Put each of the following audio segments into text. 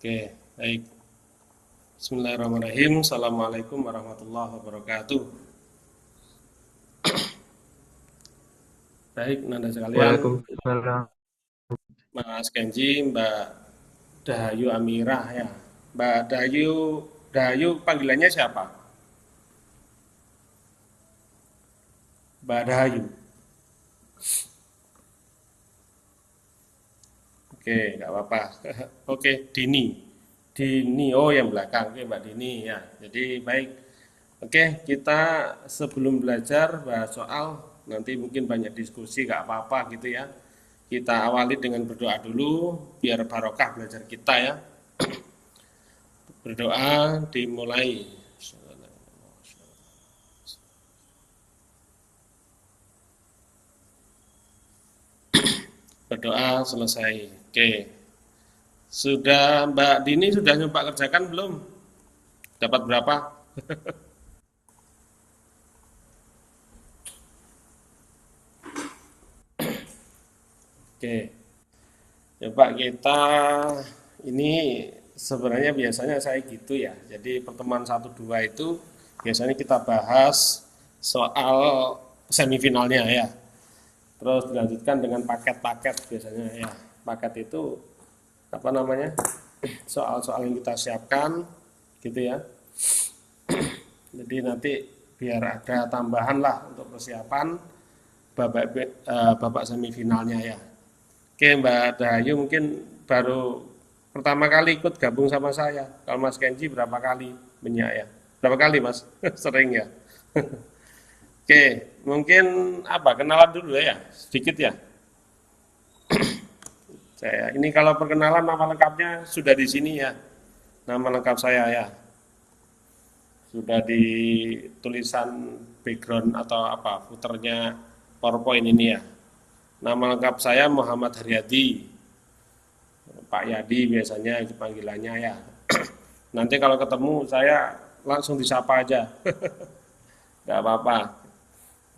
Oke, baik. Bismillahirrahmanirrahim. Assalamualaikum warahmatullahi wabarakatuh. Baik, Nanda sekalian, Waalaikumsalam. Mas Kenji, Mbak Dahayu Amirah ya. Mbak Dahayu, Dahayu panggilannya siapa? Mbak Dahayu. Oke, nggak apa-apa. Oke, Dini. Dini, oh yang belakang. Oke, Mbak Dini ya. Jadi baik. Oke, kita sebelum belajar bahas soal, nanti mungkin banyak diskusi, nggak apa-apa gitu ya. Kita awali dengan berdoa dulu, biar barokah belajar kita ya. Berdoa dimulai. Berdoa selesai. Oke. Sudah Mbak Dini sudah nyoba kerjakan belum? Dapat berapa? Oke. Coba kita ini sebenarnya biasanya saya gitu ya. Jadi pertemuan satu 2 itu biasanya kita bahas soal semifinalnya ya. Terus dilanjutkan dengan paket-paket biasanya ya. Paket itu apa namanya? Soal-soal yang kita siapkan gitu ya. Jadi nanti biar ada tambahan lah untuk persiapan babak semifinalnya ya. Oke Mbak Dayu mungkin baru pertama kali ikut gabung sama saya. Kalau Mas Kenji berapa kali menyak ya? Berapa kali Mas? Sering ya. Oke, mungkin apa kenalan dulu ya, sedikit ya. Saya ini kalau perkenalan nama lengkapnya sudah di sini ya. Nama lengkap saya ya. Sudah di tulisan background atau apa footernya PowerPoint ini ya. Nama lengkap saya Muhammad Haryadi. Pak Yadi biasanya panggilannya ya. Nanti kalau ketemu saya langsung disapa aja. Nggak apa-apa.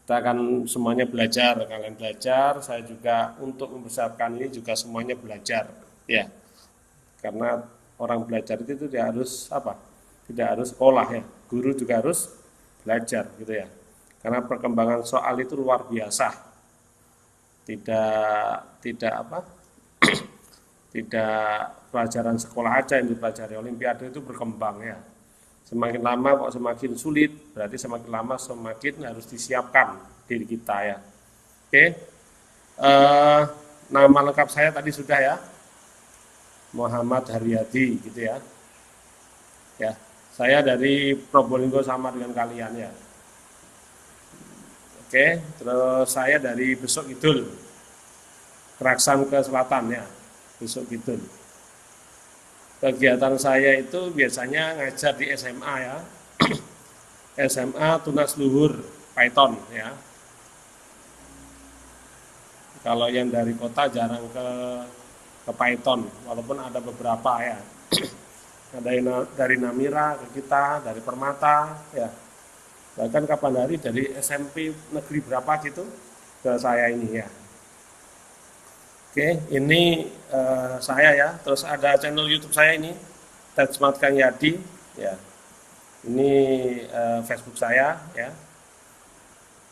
Kita akan semuanya belajar. Kalian belajar, saya juga untuk mempersiapkan ini juga semuanya belajar. Ya, karena orang belajar itu tidak harus apa? Tidak harus sekolah ya. Guru juga harus belajar gitu ya. Karena perkembangan soal itu luar biasa. Tidak apa? Tidak pelajaran sekolah aja yang dipelajari, olimpiade itu berkembang ya. Semakin lama kok semakin sulit, berarti semakin lama semakin harus disiapkan diri kita ya. Oke, nama lengkap saya tadi sudah ya, Muhammad Haryadi gitu ya. Ya, saya dari Probolinggo sama dengan kalian ya. Oke, terus saya dari Besok Kidul, Keraksan ke Selatan ya, Besok Kidul. Kegiatan saya itu biasanya ngajar di SMA ya, SMA Tunas Luhur Python ya. Kalau yang dari kota jarang ke Python, walaupun ada beberapa ya. Ada yang dari Namira ke kita, dari Permata ya. Bahkan kapan hari dari SMP negeri berapa gitu ke saya ini ya. Oke, ini saya ya. Terus ada channel YouTube saya ini, Ted Smart Kang Yadi ya. Ini Facebook saya ya.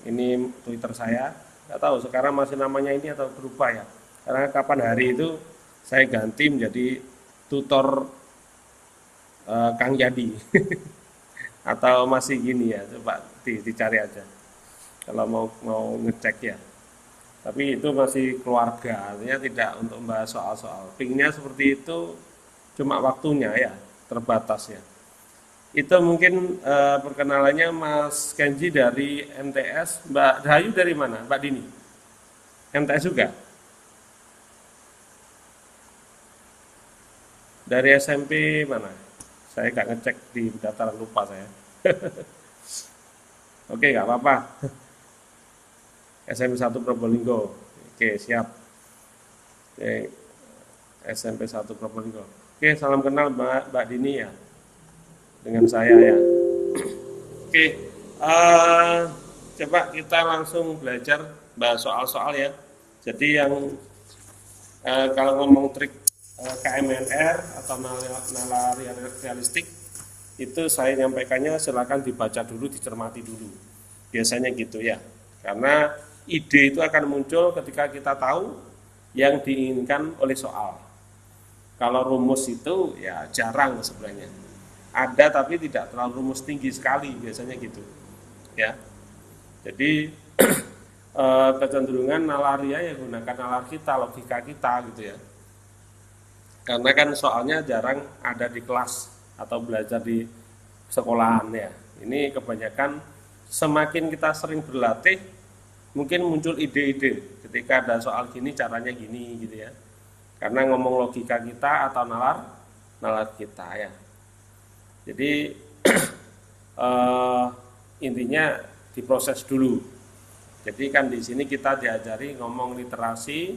Ini Twitter saya. Nggak tahu sekarang masih namanya ini atau berubah ya. Karena kapan hari itu saya ganti menjadi tutor Kang Yadi atau masih gini ya. Coba dicari aja. Kalau mau ngecek ya. Tapi itu masih keluarga, artinya tidak untuk membahas soal-soal. Pinknya seperti itu cuma waktunya ya, terbatas ya. Itu mungkin perkenalannya Mas Kenji dari MTS, Mbak Dayu dari mana? Mbak Dini? MTS juga? Dari SMP mana? Saya nggak ngecek di daftar lupa saya. Oke, nggak apa-apa. SMP 1 Probolinggo. Oke, siap. Oke, SMP 1 Probolinggo. Oke, salam kenal Mbak Dini ya. Dengan saya ya. Oke, coba kita langsung belajar bahas soal-soal ya. Jadi yang kalau ngomong trik KMNR atau nalar realistik, itu saya nyampaikannya silakan dibaca dulu, dicermati dulu. Biasanya gitu ya. Karena ide itu akan muncul ketika kita tahu yang diinginkan oleh soal. Kalau rumus itu ya jarang sebenarnya. Ada tapi tidak terlalu rumus tinggi sekali biasanya gitu. Ya. Jadi kecenderungan nalaria ya gunakan nalar kita, logika kita gitu ya. Karena kan soalnya jarang ada di kelas atau belajar di sekolahan ya. Ini kebanyakan semakin kita sering berlatih, mungkin muncul ide-ide ketika ada soal gini caranya gini gitu ya. Karena ngomong logika kita atau nalar kita ya. Jadi intinya diproses dulu. Jadi kan di sini kita diajari ngomong literasi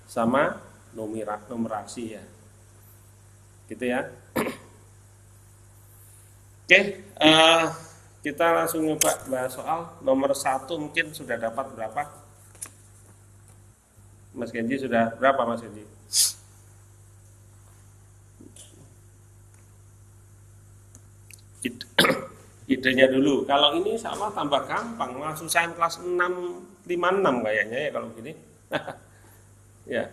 sama numerasi ya. Gitu ya. Oke, kita langsung nyoba bahas soal nomor 1. Mungkin sudah dapat berapa? Mas Genji sudah berapa, Mas Genji? Idenya dulu. Kalau ini sama tambah gampang, malah susahin kelas 6, 5, 6 kayaknya ya kalau gini. Ya,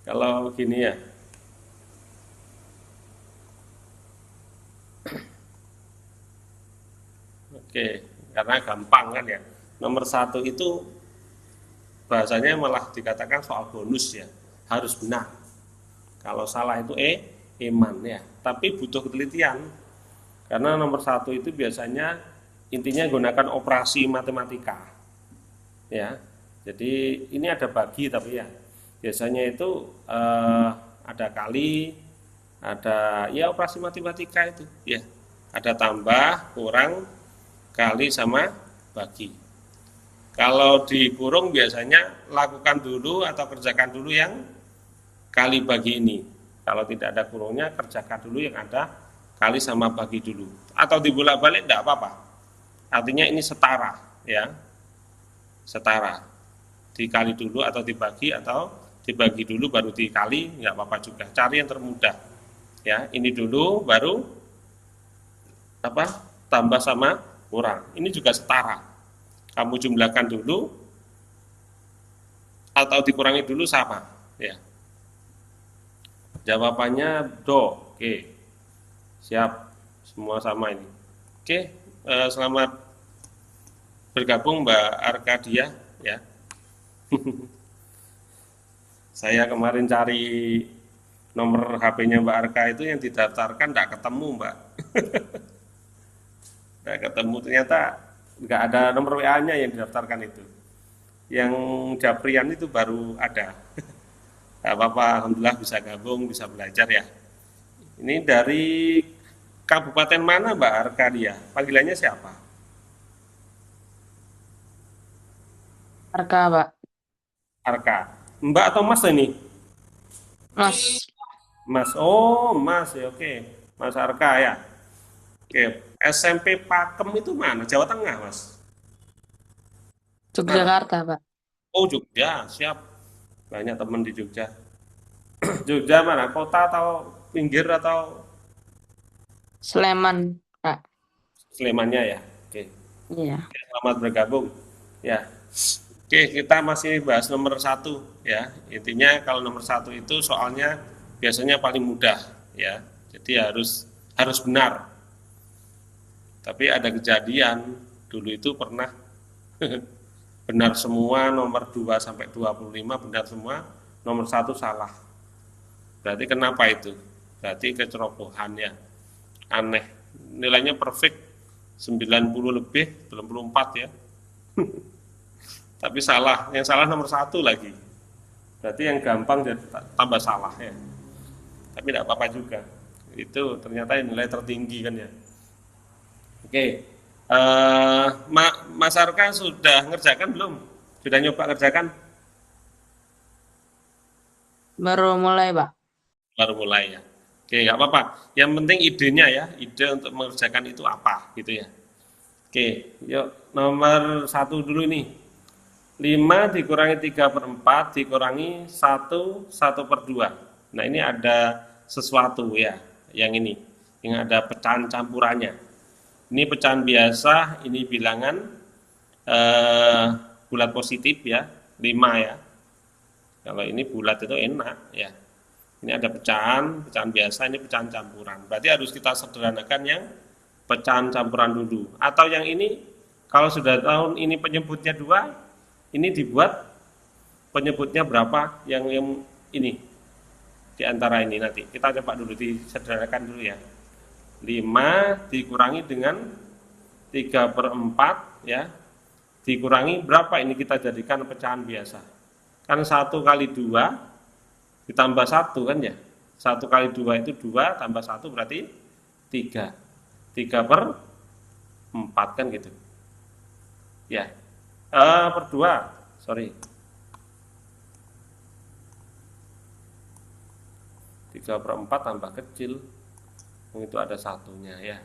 kalau gini ya. Oke, karena gampang kan ya. Nomor 1 itu bahasanya malah dikatakan soal bonus ya, harus benar. Kalau salah itu eman ya, tapi butuh ketelitian. Karena nomor 1 itu biasanya intinya gunakan operasi matematika. Ya. Jadi ini ada bagi tapi ya. Biasanya itu ada kali, ada ya operasi matematika itu ya. Ada tambah, kurang, kali sama bagi. Kalau dikurung biasanya lakukan dulu atau kerjakan dulu yang kali bagi ini. Kalau tidak ada kurungnya kerjakan dulu yang ada kali sama bagi dulu. Atau dibolak-balik tidak apa-apa. Artinya ini setara ya. Setara. Dikali dulu atau dibagi atau dibagi dulu baru dikali nggak apa-apa juga. Cari yang termudah. Ya, ini dulu baru tambah sama kurang. Ini juga setara. Kamu jumlahkan dulu atau dikurangi dulu sama. Ya. Jawabannya do. Oke. Siap. Semua sama ini. Oke. Selamat bergabung Mbak Arkadia. Ya. Saya kemarin cari nomor HP-nya Mbak Arka itu yang didaftarkan tidak ketemu Mbak. Nah, ketemu ternyata nggak ada nomor WA-nya yang didaftarkan itu. Yang Japrian itu baru ada. Nggak apa-apa, alhamdulillah bisa gabung, bisa belajar ya. Ini dari kabupaten mana Mbak Arkadia? Panggilannya siapa? Arka, Pak. Arka. Mbak atau Mas ini? Mas, Mas. Oh, Mas ya, oke. Mas Arka ya. Oke, SMP Pakem itu mana? Jawa Tengah, Mas. Mana? Yogyakarta, Pak. Oh, Jogja, siap. Banyak teman di Jogja. Jogja mana? Kota atau pinggir atau Sleman, Pak. Slemannya ya? Oke. Iya. Oke, selamat bergabung. Ya. Oke, kita masih bahas nomor 1 ya. Intinya kalau nomor 1 itu soalnya biasanya paling mudah ya. Jadi harus benar. Tapi ada kejadian dulu itu pernah benar semua, nomor 2 sampai 25 benar semua, nomor 1 salah. Berarti kenapa itu? Berarti kecerobohan ya. Aneh. Nilainya perfect 90 lebih, belum 4 ya. Tapi salah, yang salah nomor 1 lagi. Berarti yang gampang tambah salah ya. Tapi tidak apa-apa juga. Itu ternyata nilai tertinggi kan ya. Oke, Mas Arka sudah ngerjakan belum? Sudah nyoba ngerjakan? Baru mulai, Pak. Baru mulai ya. Oke, nggak apa-apa. Yang penting idenya ya, ide untuk mengerjakan itu apa gitu ya. Oke, yuk nomor 1 dulu nih. 5 dikurangi 3/4 dikurangi 1/2. Nah, ini ada sesuatu ya, yang ini, yang ada pecahan campurannya. Ini pecahan biasa, ini bilangan bulat positif ya, 5 ya. Kalau ini bulat itu enak ya. Ini ada pecahan, pecahan biasa, ini pecahan campuran. Berarti harus kita sederhanakan yang pecahan campuran dulu. Atau yang ini, kalau sudah tahu ini penyebutnya 2, ini dibuat penyebutnya berapa yang ini. Di antara ini nanti. Kita coba dulu disederhanakan dulu ya. 5 dikurangi dengan 3/4 ya. Dikurangi berapa ini kita jadikan pecahan biasa. Kan 1 kali 2 ditambah 1 kan ya. 1 kali 2 itu 2 tambah 1 berarti 3. 3/4 kan gitu. Ya. Per 2. Sorry. 3/4 tambah kecil. Itu ada satunya ya.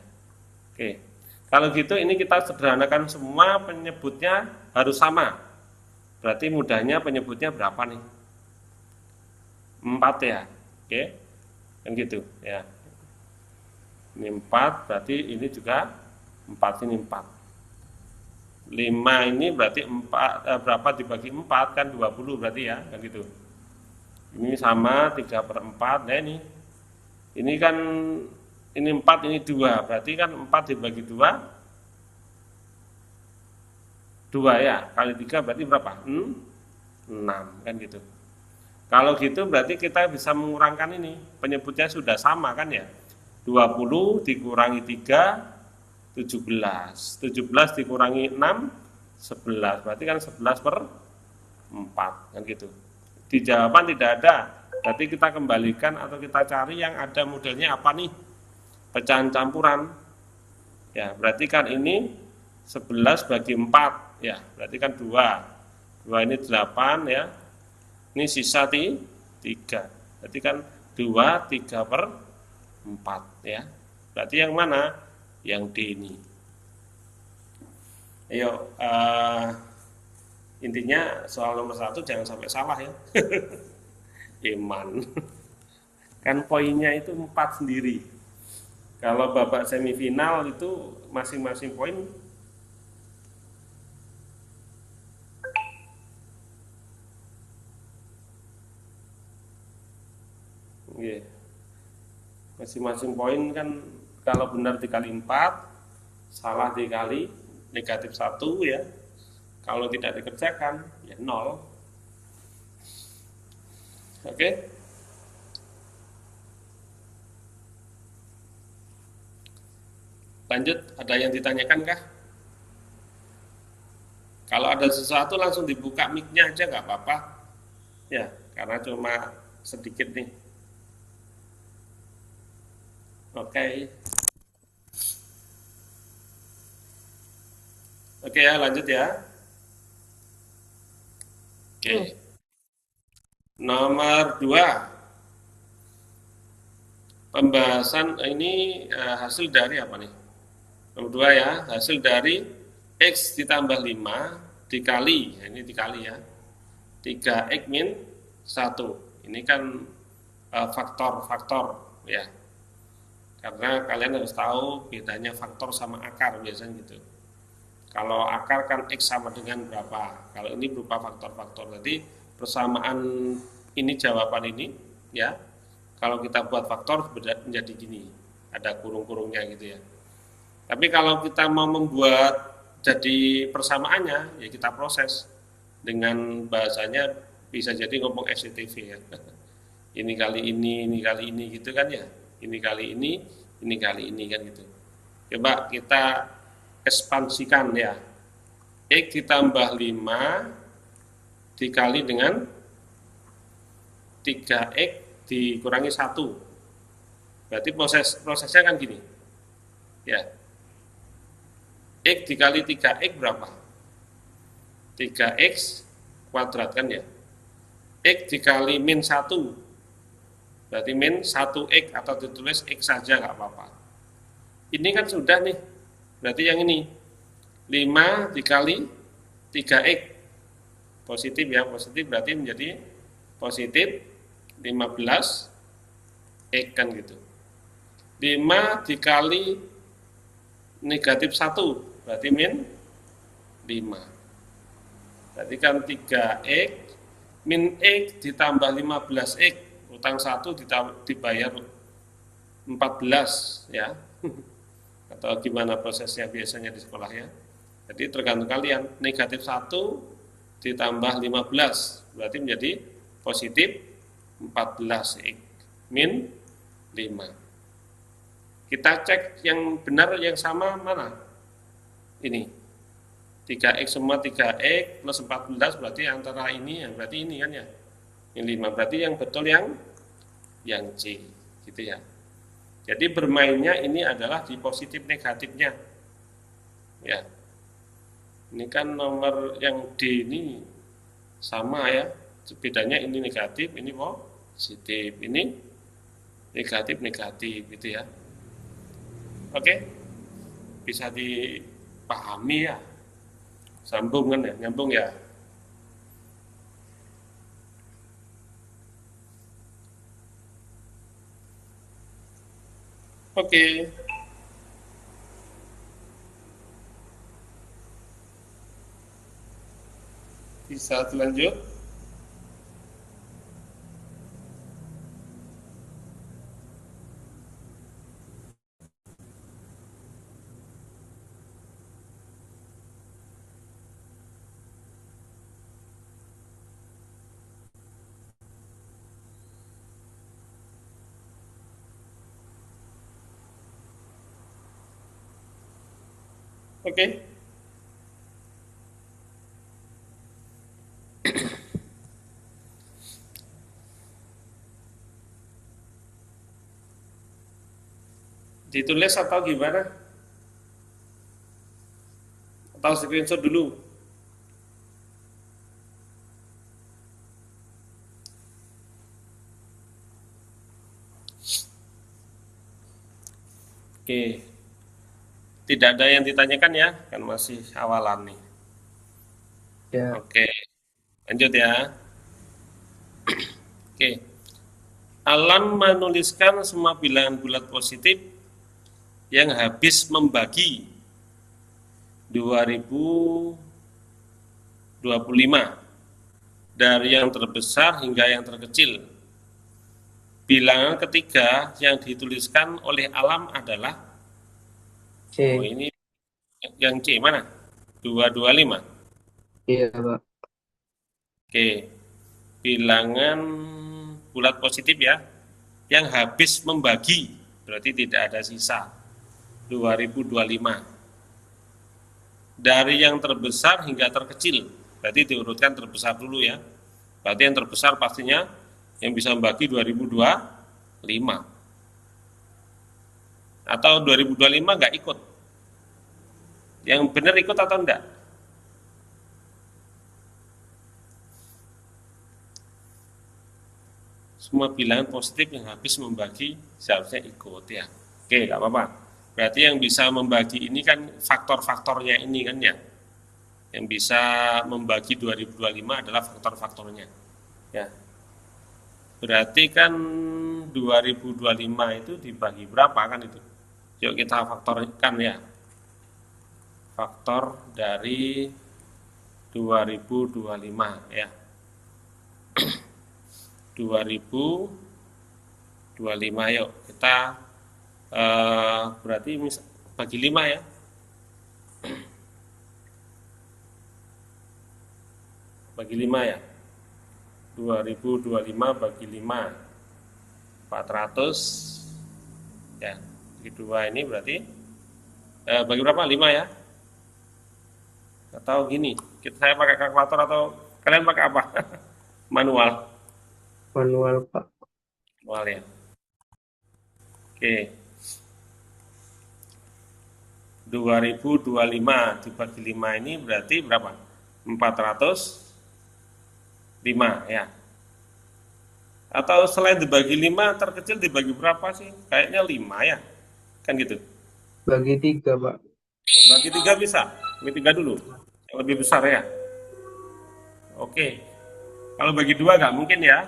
Oke. Kalau gitu ini kita sederhanakan semua, penyebutnya harus sama. Berarti mudahnya penyebutnya berapa nih? 4 ya. Oke. Kan gitu ya. Ini 4 berarti ini juga 4, ini 4. 5 ini berarti 4 berapa dibagi 4 kan 20 berarti ya, kan gitu. Ini sama 3/4. Nah ini kan ini 4, ini 2, berarti kan 4 dibagi 2 ya, kali 3 berarti berapa? 6 kan gitu. Kalau gitu berarti kita bisa mengurangkan ini, penyebutnya sudah sama kan ya. 20 dikurangi 3 17. 17 dikurangi 6 11. Berarti kan 11/4 kan gitu. Di jawaban tidak ada. Berarti kita kembalikan atau kita cari yang ada modelnya apa nih? Pecahan campuran. Ya, berarti kan ini 11 bagi 4 ya. Berarti kan 2. 2 ini 8 ya. Ini sisa 3. Berarti kan 2 3/4 ya. Berarti yang mana? Yang D ini. Ayo, intinya soal nomor 1 jangan sampai salah ya. Iman. Kan poinnya itu 4 sendiri. Kalau babak semifinal itu masing-masing poin masing-masing poin kan kalau benar dikali 4, salah dikali negatif 1 ya. Kalau tidak dikerjakan ya 0. Oke. Lanjut, ada yang ditanyakan kah? Kalau ada sesuatu langsung dibuka mic-nya aja nggak apa-apa. Ya, karena cuma sedikit nih. Oke. Oke ya, lanjut ya. Oke. Nomor 2. Pembahasan ini hasil dari apa nih? Nomor 2 ya, hasil dari X ditambah 5 dikali, ini dikali ya, 3X min 1. Ini kan faktor-faktor ya. Karena kalian harus tahu bedanya faktor sama akar biasanya gitu. Kalau akar kan X sama dengan berapa. Kalau ini berupa faktor-faktor. Jadi persamaan ini jawaban ini ya. Kalau kita buat faktor menjadi gini. Ada kurung-kurungnya gitu ya. Tapi kalau kita mau membuat jadi persamaannya, ya kita proses dengan bahasanya bisa jadi ngomong SCTV ya. Ini kali ini kali ini gitu kan ya. Ini kali ini kali ini kan gitu. Coba kita ekspansikan ya. X ditambah 5 dikali dengan 3X dikurangi 1. Berarti prosesnya kan gini. Ya. X dikali 3X berapa? 3X kuadrat kan ya. X dikali min 1. Berarti min 1X atau ditulis X saja nggak apa-apa. Ini kan sudah nih. Berarti yang ini 5 dikali 3X. Positif ya, positif berarti menjadi positif 15 X kan gitu. 5 dikali negatif 1 berarti min 5. Berarti kan 3X min X ditambah 15X, utang 1 dibayar 14 ya. Atau gimana prosesnya biasanya di sekolah ya. Jadi tergantung kalian, negatif 1 ditambah 15 berarti menjadi positif 14X min 5. Kita cek yang benar, yang sama mana? Ini 3X semua 3X plus 14 berarti antara ini, berarti ini kan ya. Yang 5 berarti yang betul yang C gitu ya. Jadi bermainnya ini adalah di positif negatifnya ya. Ini kan nomor yang D ini sama ya, bedanya ini negatif, ini positif, ini negatif gitu ya. Oke, bisa dipahami ya, sambungan ya, nyambung ya. Oke. Bisa lanjut. Oke. Ditulis atau gimana? Atau screenshot dulu? Oke. Tidak ada yang ditanyakan ya, kan masih awalan nih. Ya. Oke, lanjut ya. Oke. Alan menuliskan semua bilangan bulat positif yang habis membagi 2025 dari yang terbesar hingga yang terkecil. Bilangan ketiga yang dituliskan oleh Alam adalah C. ini yang C mana? 225. Iya, Pak. Oke. Bilangan bulat positif ya, yang habis membagi, berarti tidak ada sisa, 2025. Dari yang terbesar hingga terkecil, berarti diurutkan terbesar dulu ya. Berarti yang terbesar pastinya yang bisa membagi 2025. Atau 2025 nggak ikut? Yang benar ikut atau enggak? Semua bilangan positif yang habis membagi seharusnya ikut ya. Oke, nggak apa-apa. Berarti yang bisa membagi ini kan faktor-faktornya ini kan ya. Yang bisa membagi 2025 adalah faktor-faktornya. Ya. Berarti kan 2025 itu dibagi berapa kan itu? Yuk kita faktorkan ya. Faktor dari 2025 ya. 2025 yuk kita berarti bagi 5 ya. Bagi 5 ya. 2025 bagi 5 400 ya. Bagi 2 ini berarti bagi berapa? 5 ya. Atau gini, saya pakai kalkulator atau kalian pakai apa? Manual. Manual, Pak. Manual ya. Oke. 2025 dibagi 5 ini berarti berapa? 405 ya. Atau selain dibagi 5 terkecil dibagi berapa sih? Kayaknya 5 ya. Kan gitu. Bagi 3, Pak. Bagi 3 bisa. Bagi 3 dulu. Yang lebih besar ya. Oke. Kalau bagi 2 nggak mungkin ya.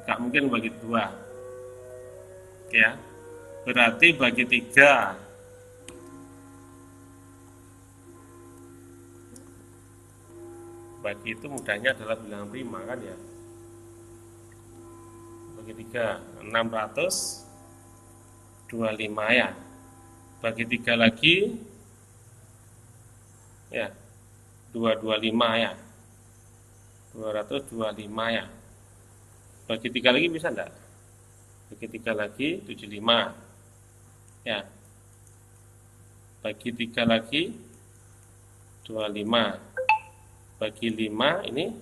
Nggak mungkin bagi 2. Ya. Berarti bagi 3. Bagi itu mudahnya adalah bilangan prima kan ya. Bagi 3, 625 ya. Bagi 3 lagi ya, 225 ya. 225 ya. Bagi 3 lagi bisa enggak? Bagi 3 lagi 75 ya. Bagi 3 lagi 25. Bagi 5 ini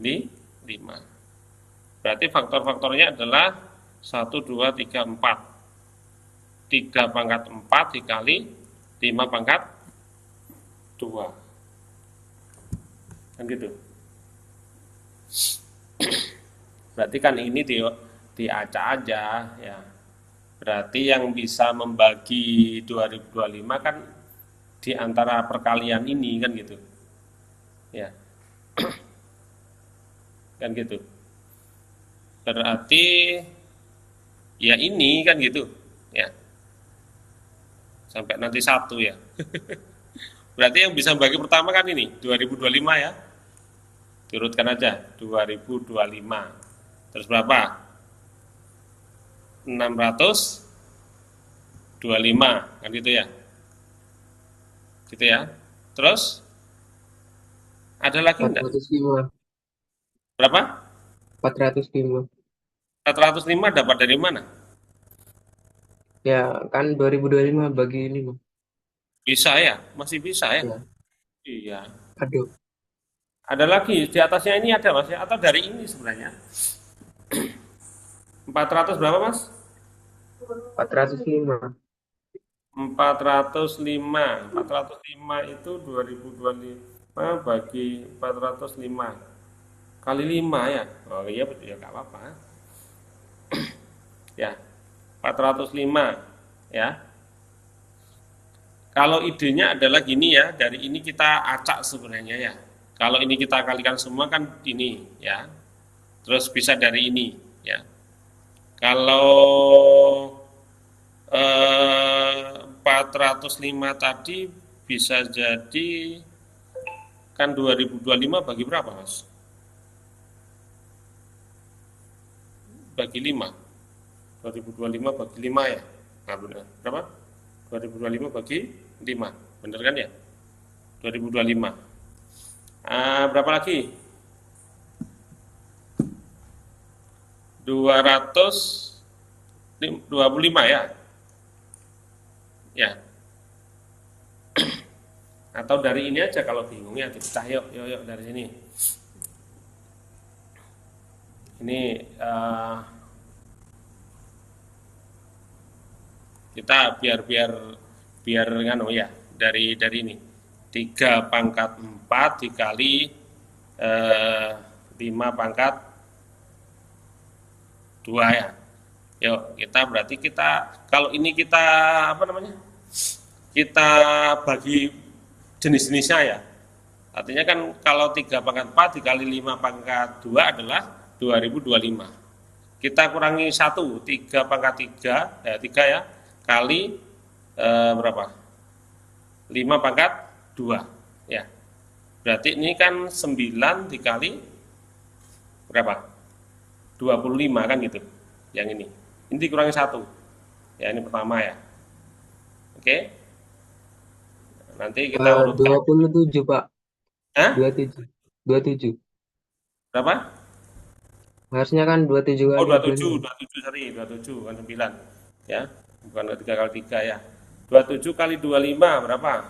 5. Berarti faktor-faktornya adalah 1, 2, 3, 4. 3 pangkat 4 dikali 5 pangkat 2. Kan gitu. Berarti kan ini diacak aja ya. Berarti yang bisa membagi 2025 kan di antara perkalian ini kan gitu. Ya. Kan gitu. Berarti ya ini kan gitu. Ya. Sampai nanti 1 ya. Berarti yang bisa bagi pertama kan ini 2025 ya. Diurutkan aja 2025. Terus berapa? 625 kan gitu ya. Gitu ya. Terus ada lagi enggak? 405. Berapa? 405. 405 dapat dari mana? Ya, kan 2025 bagi 5. Bisa ya? Masih bisa ya? Ya, Iya. aduh. Ada lagi di atasnya ini ada Mas ya? Atau dari ini sebenarnya? 400 berapa Mas? 405. 405. 405 itu 2025 bagi 405 kali 5 ya. Oh iya betul ya, nggak apa-apa. Ya, 405 ya. Kalau idenya adalah gini ya, dari ini kita acak sebenarnya ya. Kalau ini kita kalikan semua kan ini ya. Terus bisa dari ini ya. Kalau 405 tadi bisa jadi kan 2025 bagi berapa Mas? Bagi 5. 2025 bagi 5 ya. Nah, benar. Berapa? 2025 bagi 5. Benar kan ya? 2025. Berapa lagi? 225 ya. Ya. Atau dari ini aja kalau bingung ya dipecah yuk dari sini. Ini kita biar nganu ya dari ini 3 pangkat 4 dikali 5 pangkat 2 ya. Yuk kita berarti kalau ini kita apa namanya, kita bagi jenis-jenisnya ya. Artinya kan kalau 3 pangkat 4 dikali 5 pangkat 2 adalah 2025. Kita kurangi 1, 3 pangkat 3 ya, kali berapa? 5 pangkat 2 ya. Berarti ini kan 9 dikali berapa? 25 kan gitu. Yang ini. Ini dikurangi 1. Ya ini pertama ya. Oke. Nanti kita urutkan. 27, Pak. Hah? 27. 27. Berapa? Harusnya kan 27 Oh, kali 27, 25. 27 sorry, 27 kan 9. Ya. Bukan 3 kali 3 ya. 27 kali 25 berapa?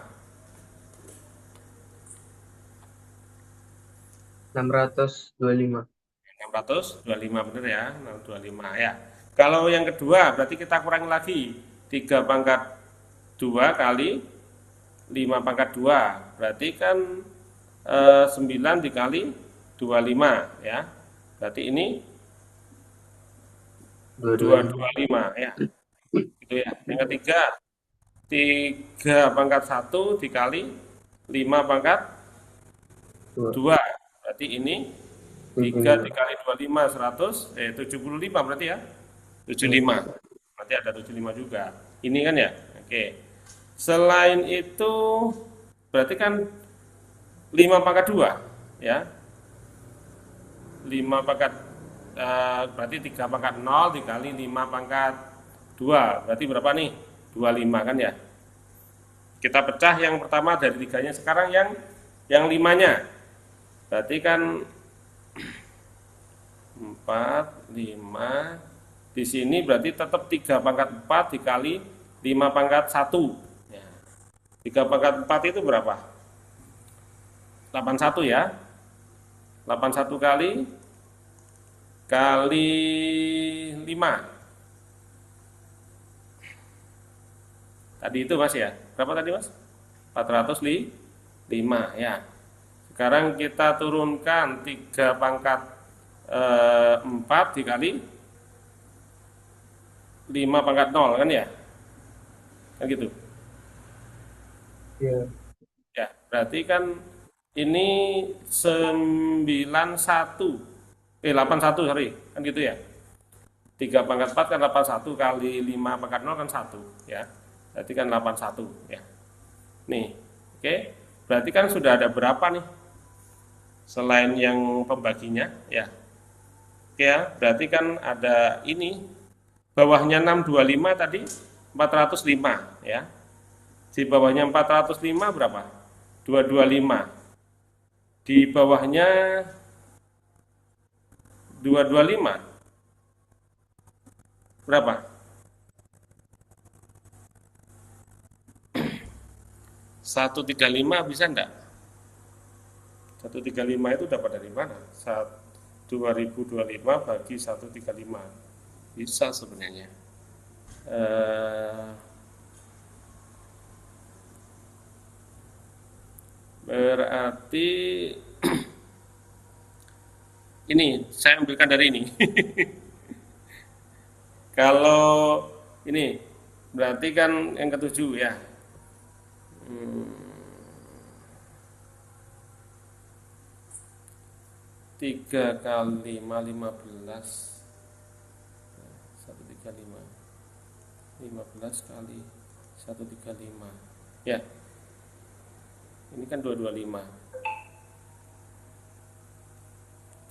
625. 625 bener ya, 625 ya. Kalau yang kedua berarti kita kurangi lagi 3 pangkat 2 kali 5 pangkat 2. Berarti kan 9 dikali 25 ya. Berarti ini 225 ya. Gitu ya. Yang ketiga 3 pangkat 1 dikali 5 pangkat 2. Berarti ini 3 75. dikali 25, 75 berarti ya? 75. Berarti ada 75 juga. Ini kan ya? Oke. Selain itu, berarti kan 5 pangkat 2, ya. 5 pangkat, berarti 3 pangkat 0 dikali 5 pangkat 2. Berarti berapa nih? 25 kan ya? Kita pecah yang pertama dari 3-nya, sekarang yang 5-nya. Berarti kan 4, 5. Di sini berarti tetap 3 pangkat 4 dikali 5 pangkat 1. Ya. 3 pangkat 4 itu berapa? 81 ya. 81 kali 5. Tadi itu Mas ya. Berapa tadi Mas? 405 ya. Sekarang kita turunkan 3 pangkat 4 dikali 5 pangkat 0 kan ya? Kan gitu. Iya. Ya, berarti kan ini 91. 81 sorry. Kan gitu ya. 3 pangkat 4 kan 81 kali 5 pangkat 0 kan 1 ya. Berarti kan 81 ya. Nih, oke. Berarti kan sudah ada berapa nih? Selain yang pembaginya ya. Oke ya, berarti kan ada ini bawahnya 625 tadi 405 ya. Di bawahnya 405 berapa? 225. Di bawahnya 225 berapa? 135 bisa enggak? 135 itu dapat dari mana? 2025 bagi 135. Bisa sebenarnya. Berarti ini saya ambilkan dari ini. Kalau ini berarti kan yang ketujuh ya. 3 kali 5, 15. 135. 15 kali 135. Ya. Ini kan 225.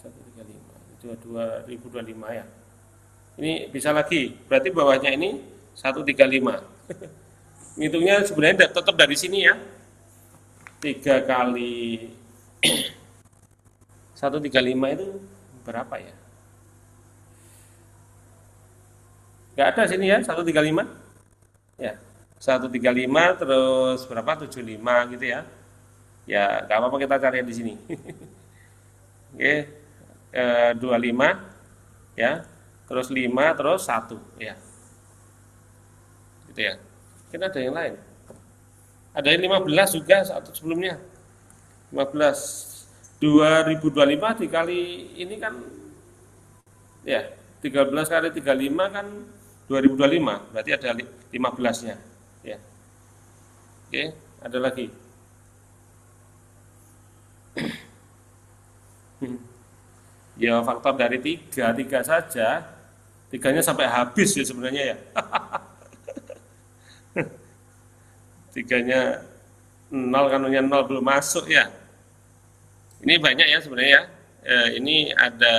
135. Itu 2025 ya. Ini bisa lagi. Berarti bawahnya ini 135. Ngitungnya sebenarnya tetap dari sini ya. 3 kali 135 itu berapa ya? Enggak ada sini ya, 135. Ya. 135 terus berapa? 75 gitu ya. Ya, enggak apa-apa kita cari di sini. Oke. 25 ya. Terus 5 terus 1 ya. Gitu ya. Mungkin ada yang lain. Ada yang 15 juga satu sebelumnya. 15 2025 dikali ini kan ya 13 kali 35 kan 2025, berarti ada 15-nya ya. Oke, ada lagi. Ya faktor dari 3 saja. 3-nya sampai habis ya sebenarnya ya. 3-nya 0 kan 0 belum masuk ya. Ini banyak ya sebenarnya ya. Ini ada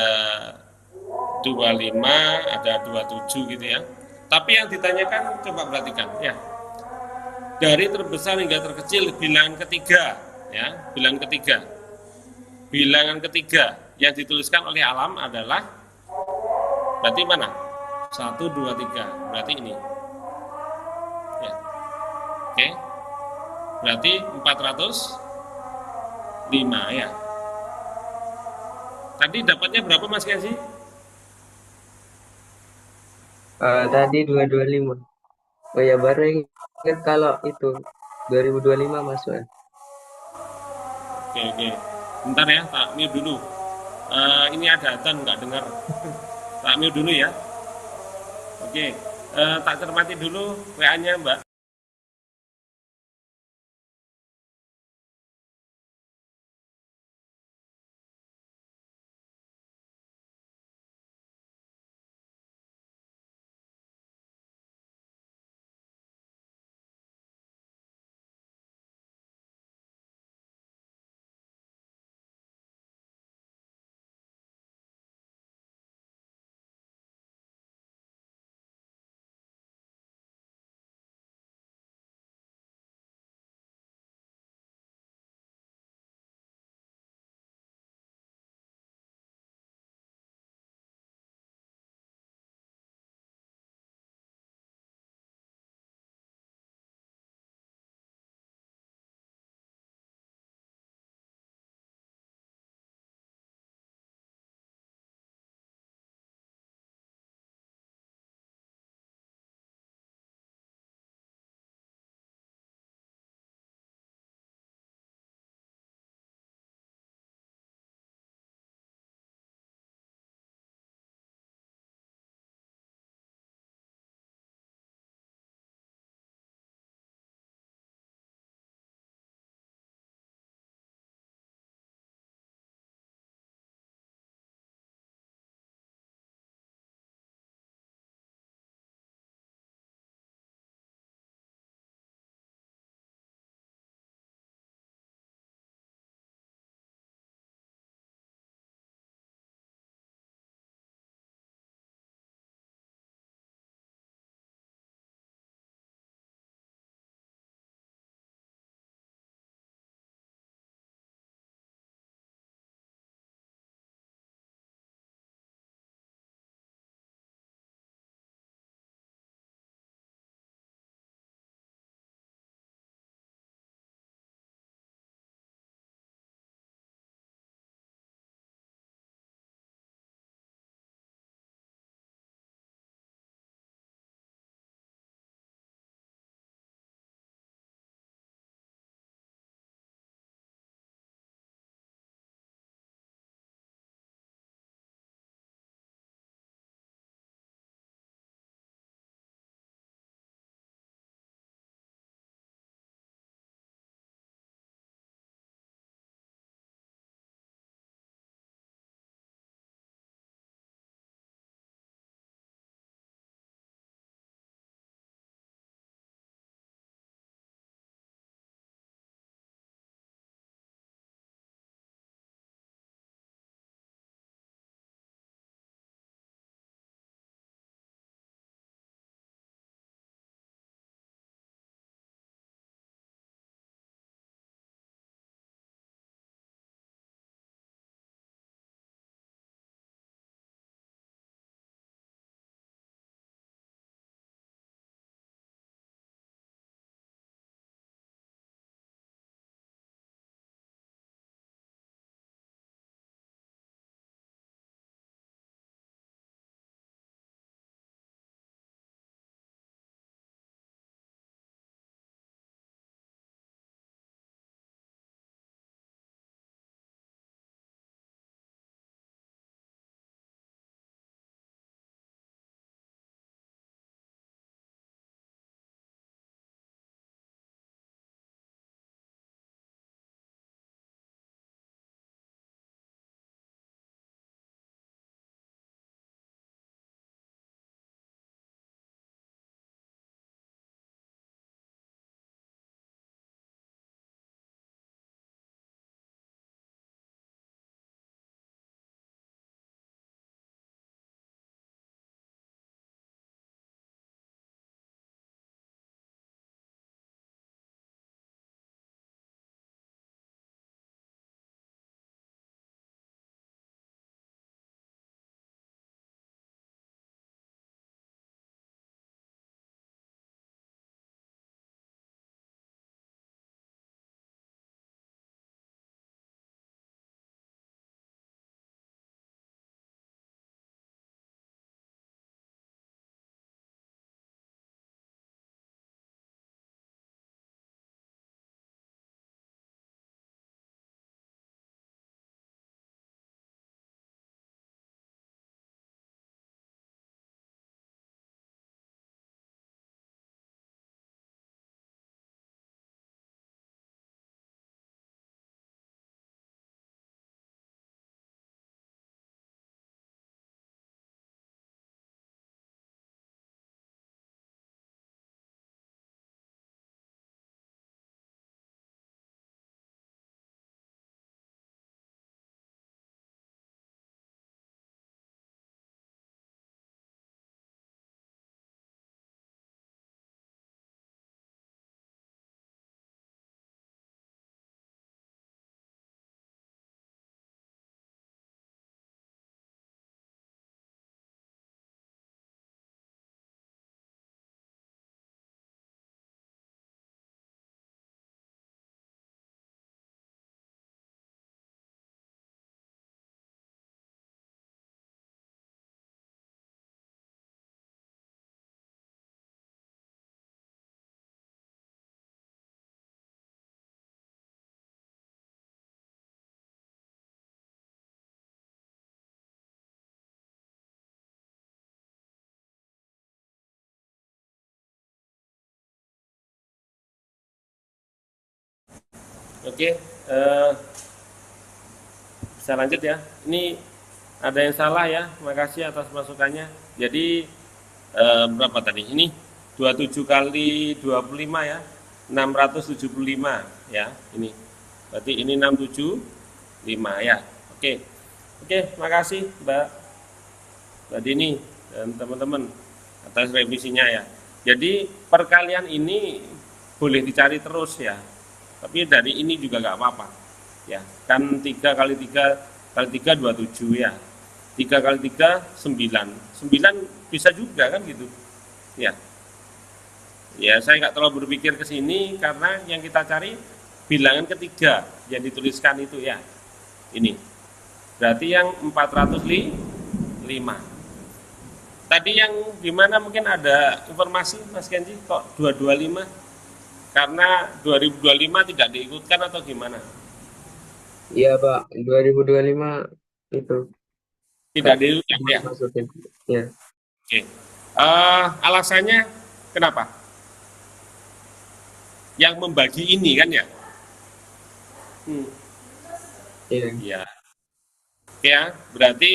25, ada 27 gitu ya. Tapi yang ditanyakan coba perhatikan ya. Dari terbesar hingga terkecil bilangan ketiga ya, bilangan ketiga. Bilangan ketiga yang dituliskan oleh alam adalah berarti mana? 1, 2, 3. Berarti ini. Ya. Oke. Berarti 405 ya. Tadi dapatnya berapa Mas Kasi? Tadi 225. Oh ya, baru ingat kalau itu 2025 masuk ya. Oke. Bentar ya, tak mute dulu. Ini ada adzan nggak dengar. Tak mute dulu ya. Oke. Tak cermati dulu WA-nya Mbak. Oke, bisa lanjut ya. Ini ada yang salah ya. Makasih atas masukannya. Jadi berapa tadi? Ini 27 kali 25 ya. 675 ya. Ini. Berarti ini 675 ya. Oke. Oke, makasih Mbak Dini dan teman-teman atas revisinya ya. Jadi perkalian ini boleh dicari terus ya. Tapi dari ini juga nggak apa-apa. Ya, kan 3 kali 3 kali 3 27 ya. 3 kali 3 9. 9 bisa juga kan gitu. Ya. Ya, saya nggak terlalu berpikir ke sini karena yang kita cari bilangan ketiga yang dituliskan itu ya. Ini. Berarti yang 405. Tadi yang gimana mungkin ada informasi Mas Kenji kok 225? Karena 2025 tidak diikutkan atau gimana? Iya Pak, 2025 itu Tidak diikutkan ya? masukin. Ya, Oke. Alasannya kenapa? Yang membagi ini kan ya? iya. Ya. Oke ya, berarti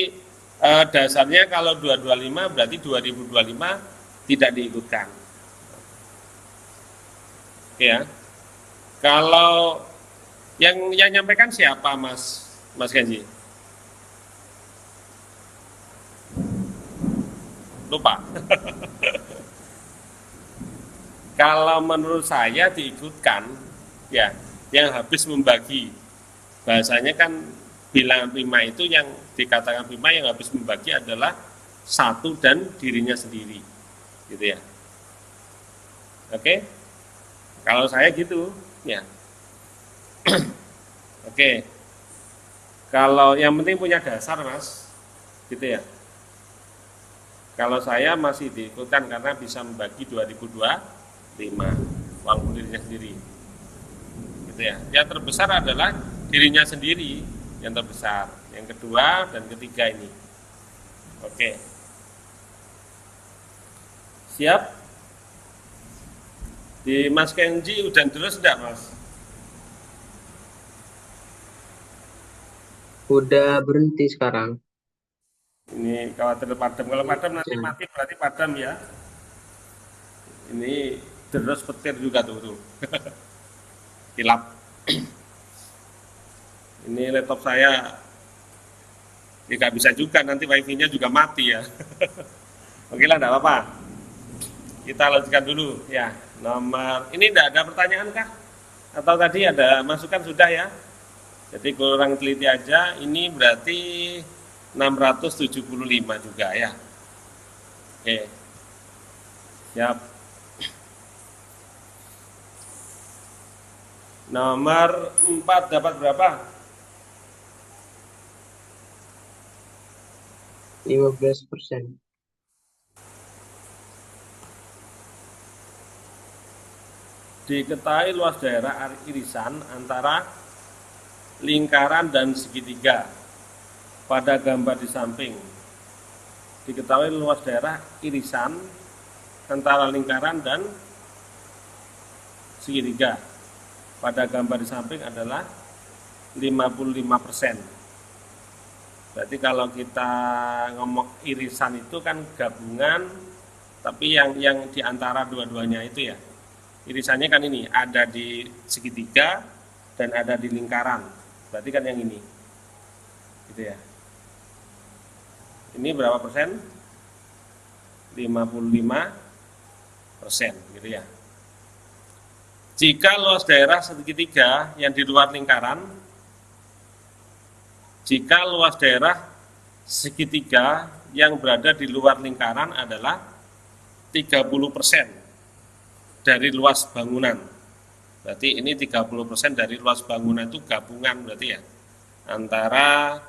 dasarnya kalau 225 berarti 2025 tidak diikutkan. Oke ya. Kalau yang nyampaikan siapa Mas Kenji? Lupa. Kalau menurut saya diikutkan, ya, yang habis membagi. Bahasanya kan bilangan prima itu yang dikatakan prima yang habis membagi adalah satu dan dirinya sendiri, gitu ya. Oke, kalau saya gitu, ya. Oke, kalau yang penting punya dasar Mas, gitu ya. Kalau saya masih diikutkan karena bisa membagi 2025 walaupun dirinya sendiri, gitu ya. Yang terbesar adalah dirinya sendiri yang terbesar, yang kedua dan ketiga ini. Oke, siap? Di Mas Kenji hujan terus enggak Mas? Udah berhenti sekarang. Ini khawatir padam. Kalau padam nanti mati berarti padam ya. Ini terus petir juga tuh. Kilap. Ini laptop saya nggak bisa juga, nanti wifi-nya juga mati ya. Oke lah, enggak apa-apa. Kita lanjutkan dulu ya. Nomor ini enggak ada pertanyaan kah? Atau tadi ada masukan sudah ya? Jadi kurang teliti aja. Ini berarti 675 juga ya. Oke. Siap. Nomor 4 dapat berapa? 15%. Diketahui luas daerah irisan antara lingkaran dan segitiga pada gambar di samping. Diketahui luas daerah irisan antara lingkaran dan segitiga pada gambar di samping adalah 55%. Berarti kalau kita ngomong irisan itu kan gabungan, tapi yang di antara dua-duanya itu ya. Irisannya kan ini, ada di segitiga dan ada di lingkaran. Berarti kan yang ini. Gitu ya. Ini berapa persen? 55%, gitu ya. Jika luas daerah segitiga yang di luar lingkaran, jika luas daerah segitiga yang berada di luar lingkaran adalah 30% dari luas bangunan. Berarti ini 30% dari luas bangunan itu gabungan berarti ya. Antara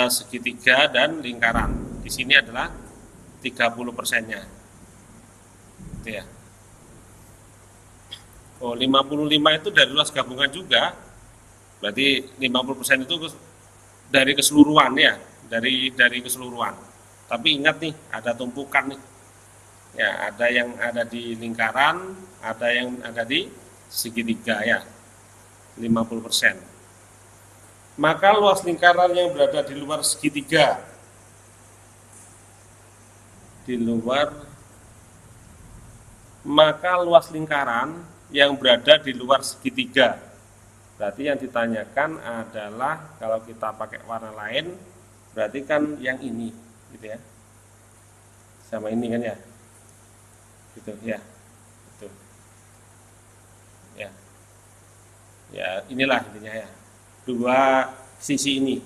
segitiga dan lingkaran. Di sini adalah 30%-nya. Gitu ya. Oh, 55 itu dari luas gabungan juga. Berarti 50% itu dari keseluruhan ya, dari keseluruhan. Tapi ingat nih, ada tumpukan nih. Ya, ada yang ada di lingkaran, ada yang ada di segitiga ya. 50%. Maka luas lingkaran yang berada di luar segitiga, maka luas lingkaran yang berada di luar segitiga, berarti yang ditanyakan adalah kalau kita pakai warna lain, berarti kan yang ini, gitu ya, sama ini kan ya, gitu ya, gitu, ya, ya inilah intinya ya, dua sisi ini.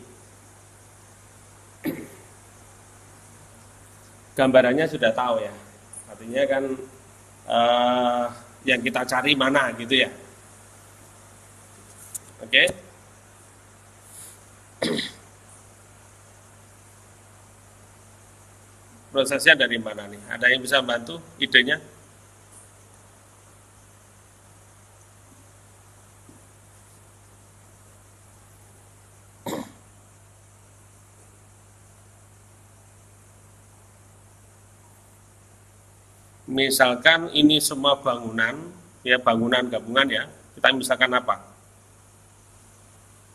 Gambarannya sudah tahu ya, artinya kan yang kita cari mana gitu ya. Oke. Prosesnya dari mana nih? Ada yang bisa bantu idenya? Misalkan ini semua bangunan, ya bangunan gabungan ya, kita misalkan apa?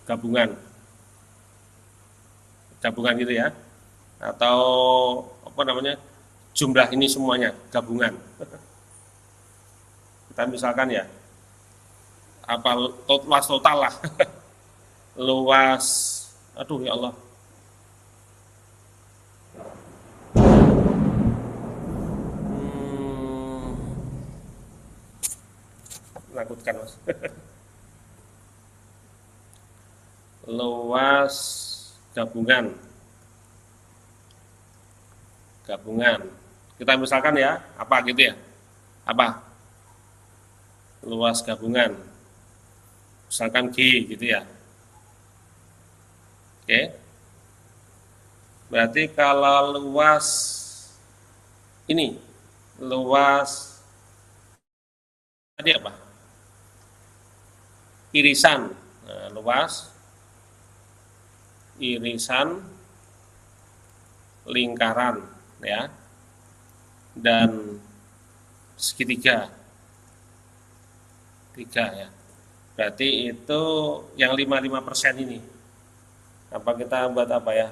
Gabungan gitu ya, atau apa namanya, jumlah ini semuanya gabungan. Kita misalkan ya, apa luas total lah, luas, aduh ya Allah, menakutkan mas. Luas gabungan, kita misalkan ya, apa gitu ya, apa luas gabungan, misalkan G gitu ya. Oke, berarti kalau luas ini, luas tadi apa, irisan, nah, luas irisan lingkaran ya, dan segitiga 3 ya, berarti itu yang 55% ini apa kita buat apa ya,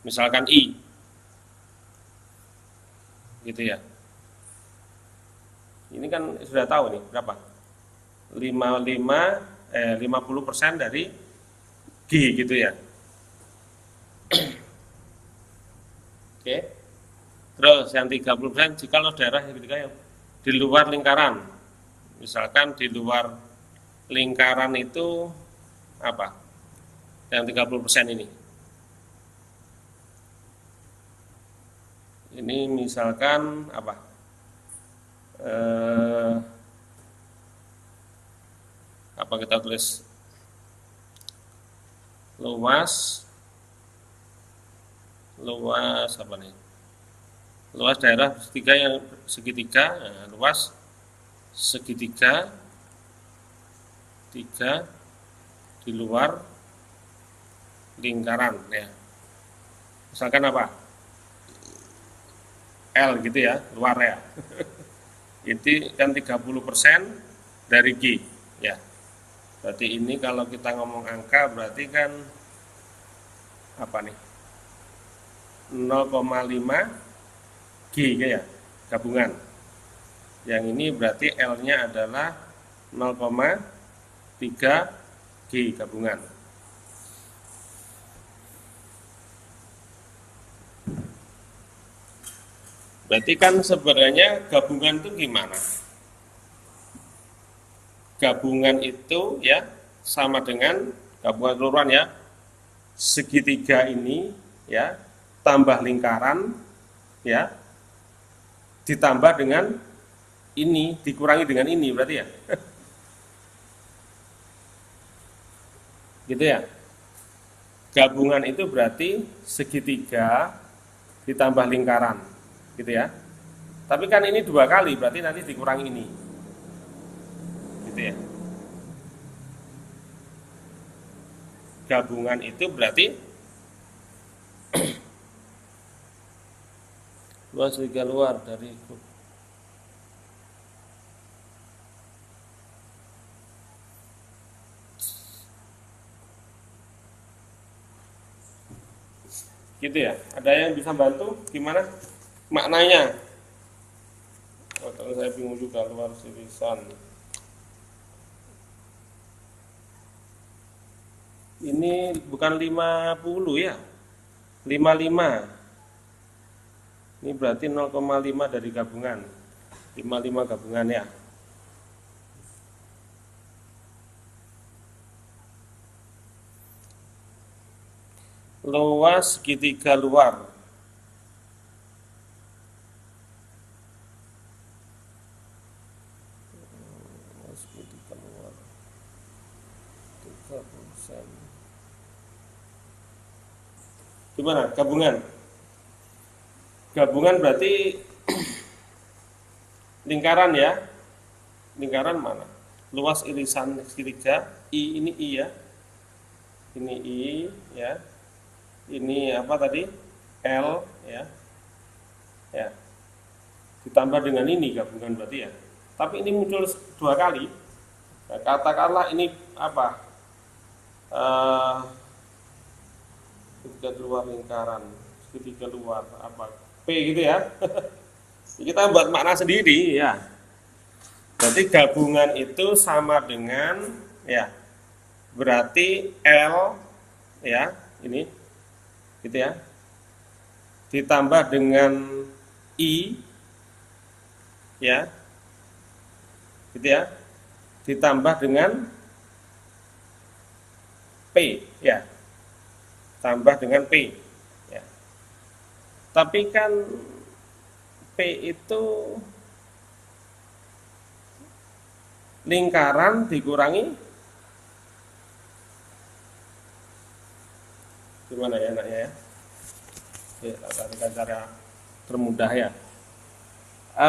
misalkan I gitu ya, ini kan sudah tahu nih berapa, 50% dari G gitu ya. Oke. Terus yang 30% jika daerah yang ketiga yang di luar lingkaran. Misalkan di luar lingkaran itu apa? Yang 30% ini. Ini misalkan apa? Apa kita tulis? Luas apa nih, luas daerah segitiga yang segitiga, nah, luas segitiga 3 di luar lingkaran ya, misalkan apa, L gitu ya, luar ya. Itu kan 30% dari G ya. Berarti ini kalau kita ngomong angka berarti kan apa nih, 0,5 G ya, gabungan. Yang ini berarti L-nya adalah 0,3 G gabungan. Berarti kan sebenarnya gabungan itu gimana? Gabungan itu ya sama dengan gabungan keseluruhan ya, segitiga ini ya tambah lingkaran ya ditambah dengan ini dikurangi dengan ini, berarti ya gitu ya. Gabungan itu berarti segitiga ditambah lingkaran gitu ya, tapi kan ini 2 kali, berarti nanti dikurangi ini gitu ya. Gabungan itu berarti luas segitiga luar dari Gitu ya. Ada yang bisa bantu gimana maknanya? Oh, terus saya bingung juga luar irisan. Ini bukan 50 ya. 55. Ini berarti 0,5 dari gabungan. 55 gabungan ya. Luas segitiga luar. Luas segitiga luar. 3%. Gimana? Gabungan. Gabungan berarti lingkaran ya. Lingkaran mana? Luas irisan segitiga. I ini I ya. Ini I ya. Ini apa tadi? L ya. Ya. Ditambah dengan ini gabungan berarti ya. Tapi ini muncul 2 kali. Nah, katakanlah ini apa? Segitiga luar lingkaran, segitiga luar apa? P gitu ya. Kita buat makna sendiri ya. Berarti gabungan itu sama dengan ya. Berarti L ya, ini gitu ya. Ditambah dengan I ya. Gitu ya. Ditambah dengan P ya. Tambah dengan P ya. Tapi kan P itu lingkaran dikurangi gimana ya anaknya ya? Oke, kita cara termudah ya.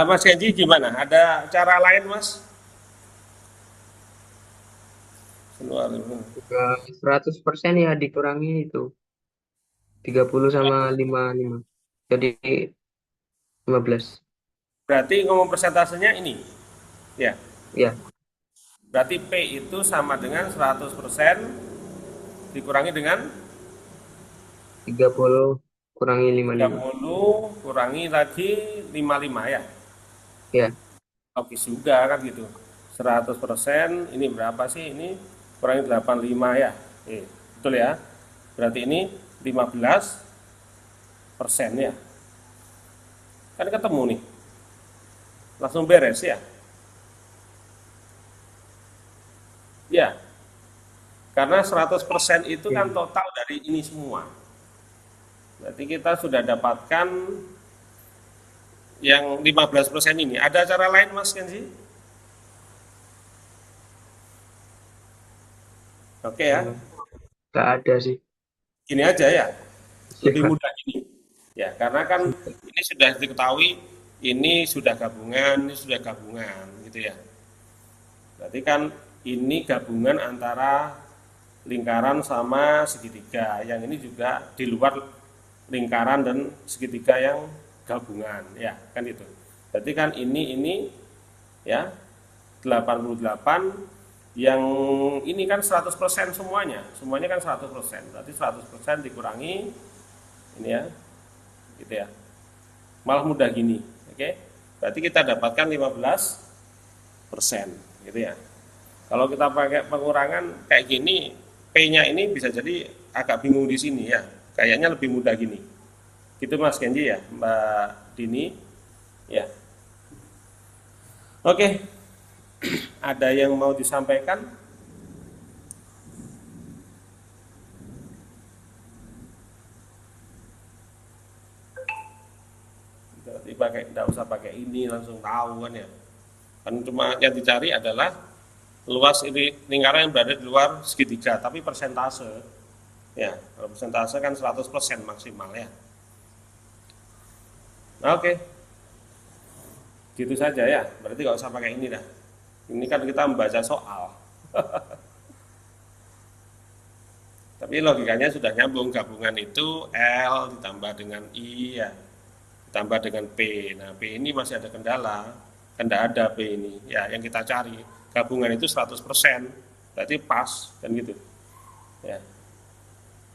Mas Kenji gimana? Ada cara lain Mas? 100% ya dikurangi itu 30 sama 55. Jadi 15. Berarti ngomong persentasenya ini ya. Ya, Berarti P itu sama dengan 100% dikurangi dengan 30 kurangi 55. 30 kurangi lagi 55 ya. Ya, Oke juga kan gitu. 100% ini berapa sih? Ini kurangi 85 ya. Betul ya. Berarti ini 15% ya. Kan ketemu nih. Langsung beres ya. Ya. Karena 100% itu kan total dari ini semua. Berarti kita sudah dapatkan yang 15% ini. Ada cara lain Mas Kenzi? Oke ya. nggak ada sih. Gini aja ya. Lebih Ya, mudah gini. Ya, karena kan ini sudah diketahui ini sudah gabungan, ini sudah gabungan gitu ya. Berarti kan ini gabungan antara lingkaran sama segitiga. Yang ini juga di luar lingkaran dan segitiga yang gabungan ya, kan itu. Berarti kan ini ya 88 yang ini kan 100% semuanya. Semuanya kan 100%. Berarti 100% dikurangi ini ya. Gitu ya. Malah mudah gini, oke? Berarti kita dapatkan 15% gitu ya. Kalau kita pakai pengurangan kayak gini, P-nya ini bisa jadi agak bingung di sini ya. Kayaknya lebih mudah gini. Gitu Mas Kenji ya, Mbak Dini. Ya. Oke. Ada yang mau disampaikan? Tidak usah pakai ini langsung tahu kan ya. Kan cuma yang dicari adalah luas ini lingkaran yang berada di luar segitiga, tapi persentase. Ya, kalau persentase kan 100% maksimal ya. Nah, oke. Gitu saja ya. Berarti nggak usah pakai ini dah. Ini kan kita membaca soal. Tapi logikanya sudah nyambung, gabungan itu L ditambah dengan I ya, ditambah dengan P. Nah, P ini masih ada kendala, kan tidak ada P ini. Ya, yang kita cari gabungan itu 100%, berarti pas kan gitu. Ya.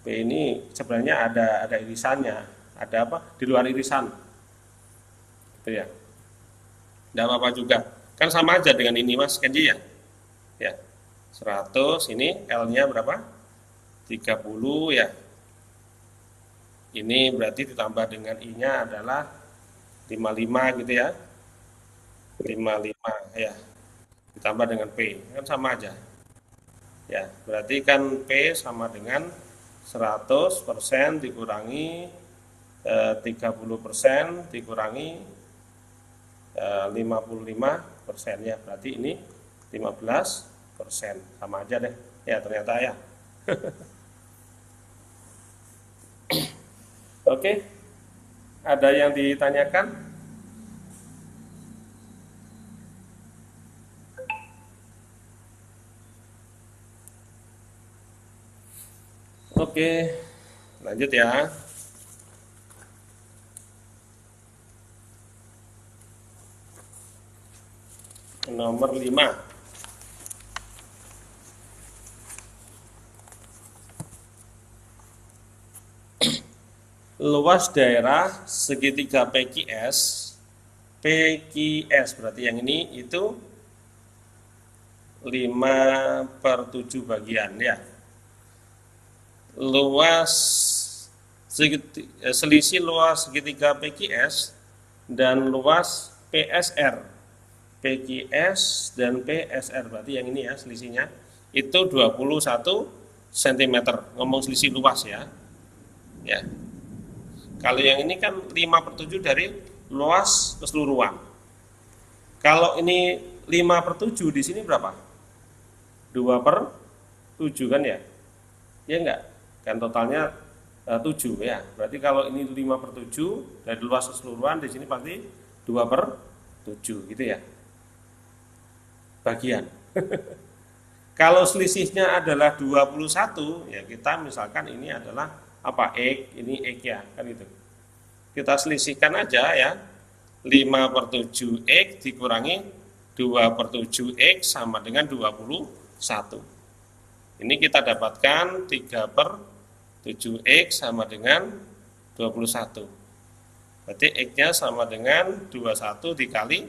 P ini sebenarnya ada irisannya, ada apa? Di luar irisan. Gitu ya. Tidak apa-apa juga. Kan sama aja dengan ini Mas Kenji ya. Ya. 100 ini L-nya berapa? 30 ya. Ini berarti ditambah dengan I-nya adalah 55 gitu ya. 55 ya. Ditambah dengan P, kan sama aja. Ya, berarti kan P sama dengan 100% dikurangi 30% dikurangi 55% ya, berarti ini 15%, sama aja deh ya ternyata ya. Oke, ada yang ditanyakan? Oke, lanjut ya. Nomor 5. Luas daerah segitiga PQS berarti yang ini itu 5/7 bagian ya. Luas selisih luas segitiga PQS dan luas PSR. PQS dan PSR berarti yang ini ya selisihnya itu 21 cm. Ngomong selisih luas ya. Ya. Kalau yang ini kan 5/7 dari luas keseluruhan. Kalau ini 5/7 di sini berapa? 2/7 kan ya? Ya enggak? Kan totalnya 7 ya. Berarti kalau ini 5/7 dari luas keseluruhan, di sini pasti 2/7 gitu ya. Bagian. Kalau selisihnya adalah 21, ya kita misalkan ini adalah apa? X, ini X ya, kan gitu. Kita selisihkan aja ya. 5/7 X dikurangi 2/7 X sama dengan 21. Ini kita dapatkan 3/7 X sama dengan 21. Berarti X-nya sama dengan 21 dikali,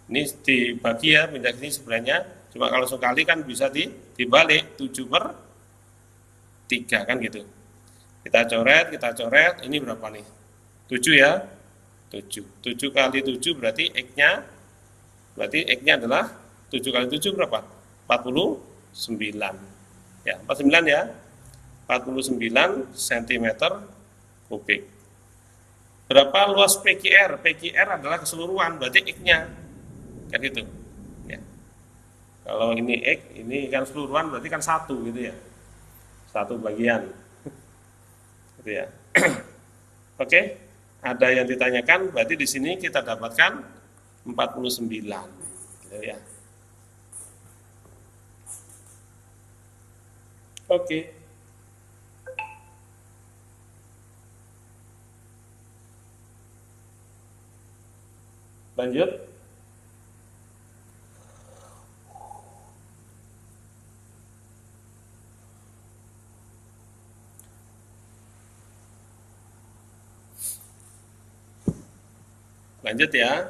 ini dibagi ya, pindah sini sebenarnya, cuma kalau sekali kan bisa dibalik 7/3 kan gitu. Kita coret, ini berapa nih? 7 ya, 7 kali 7 berarti X-nya adalah 7 kali 7 berapa? 49 ya, 49 ya, 49 cm kubik. Berapa luas PQR? PQR adalah keseluruhan, berarti X-nya kan gitu ya. Kalau ini X, ini kan keseluruhan berarti kan 1 gitu ya, 1 bagian gitu ya. Oke, ada yang ditanyakan? Berarti di sini kita dapatkan 49 gitu ya. Oke. Lanjut. Lanjut ya.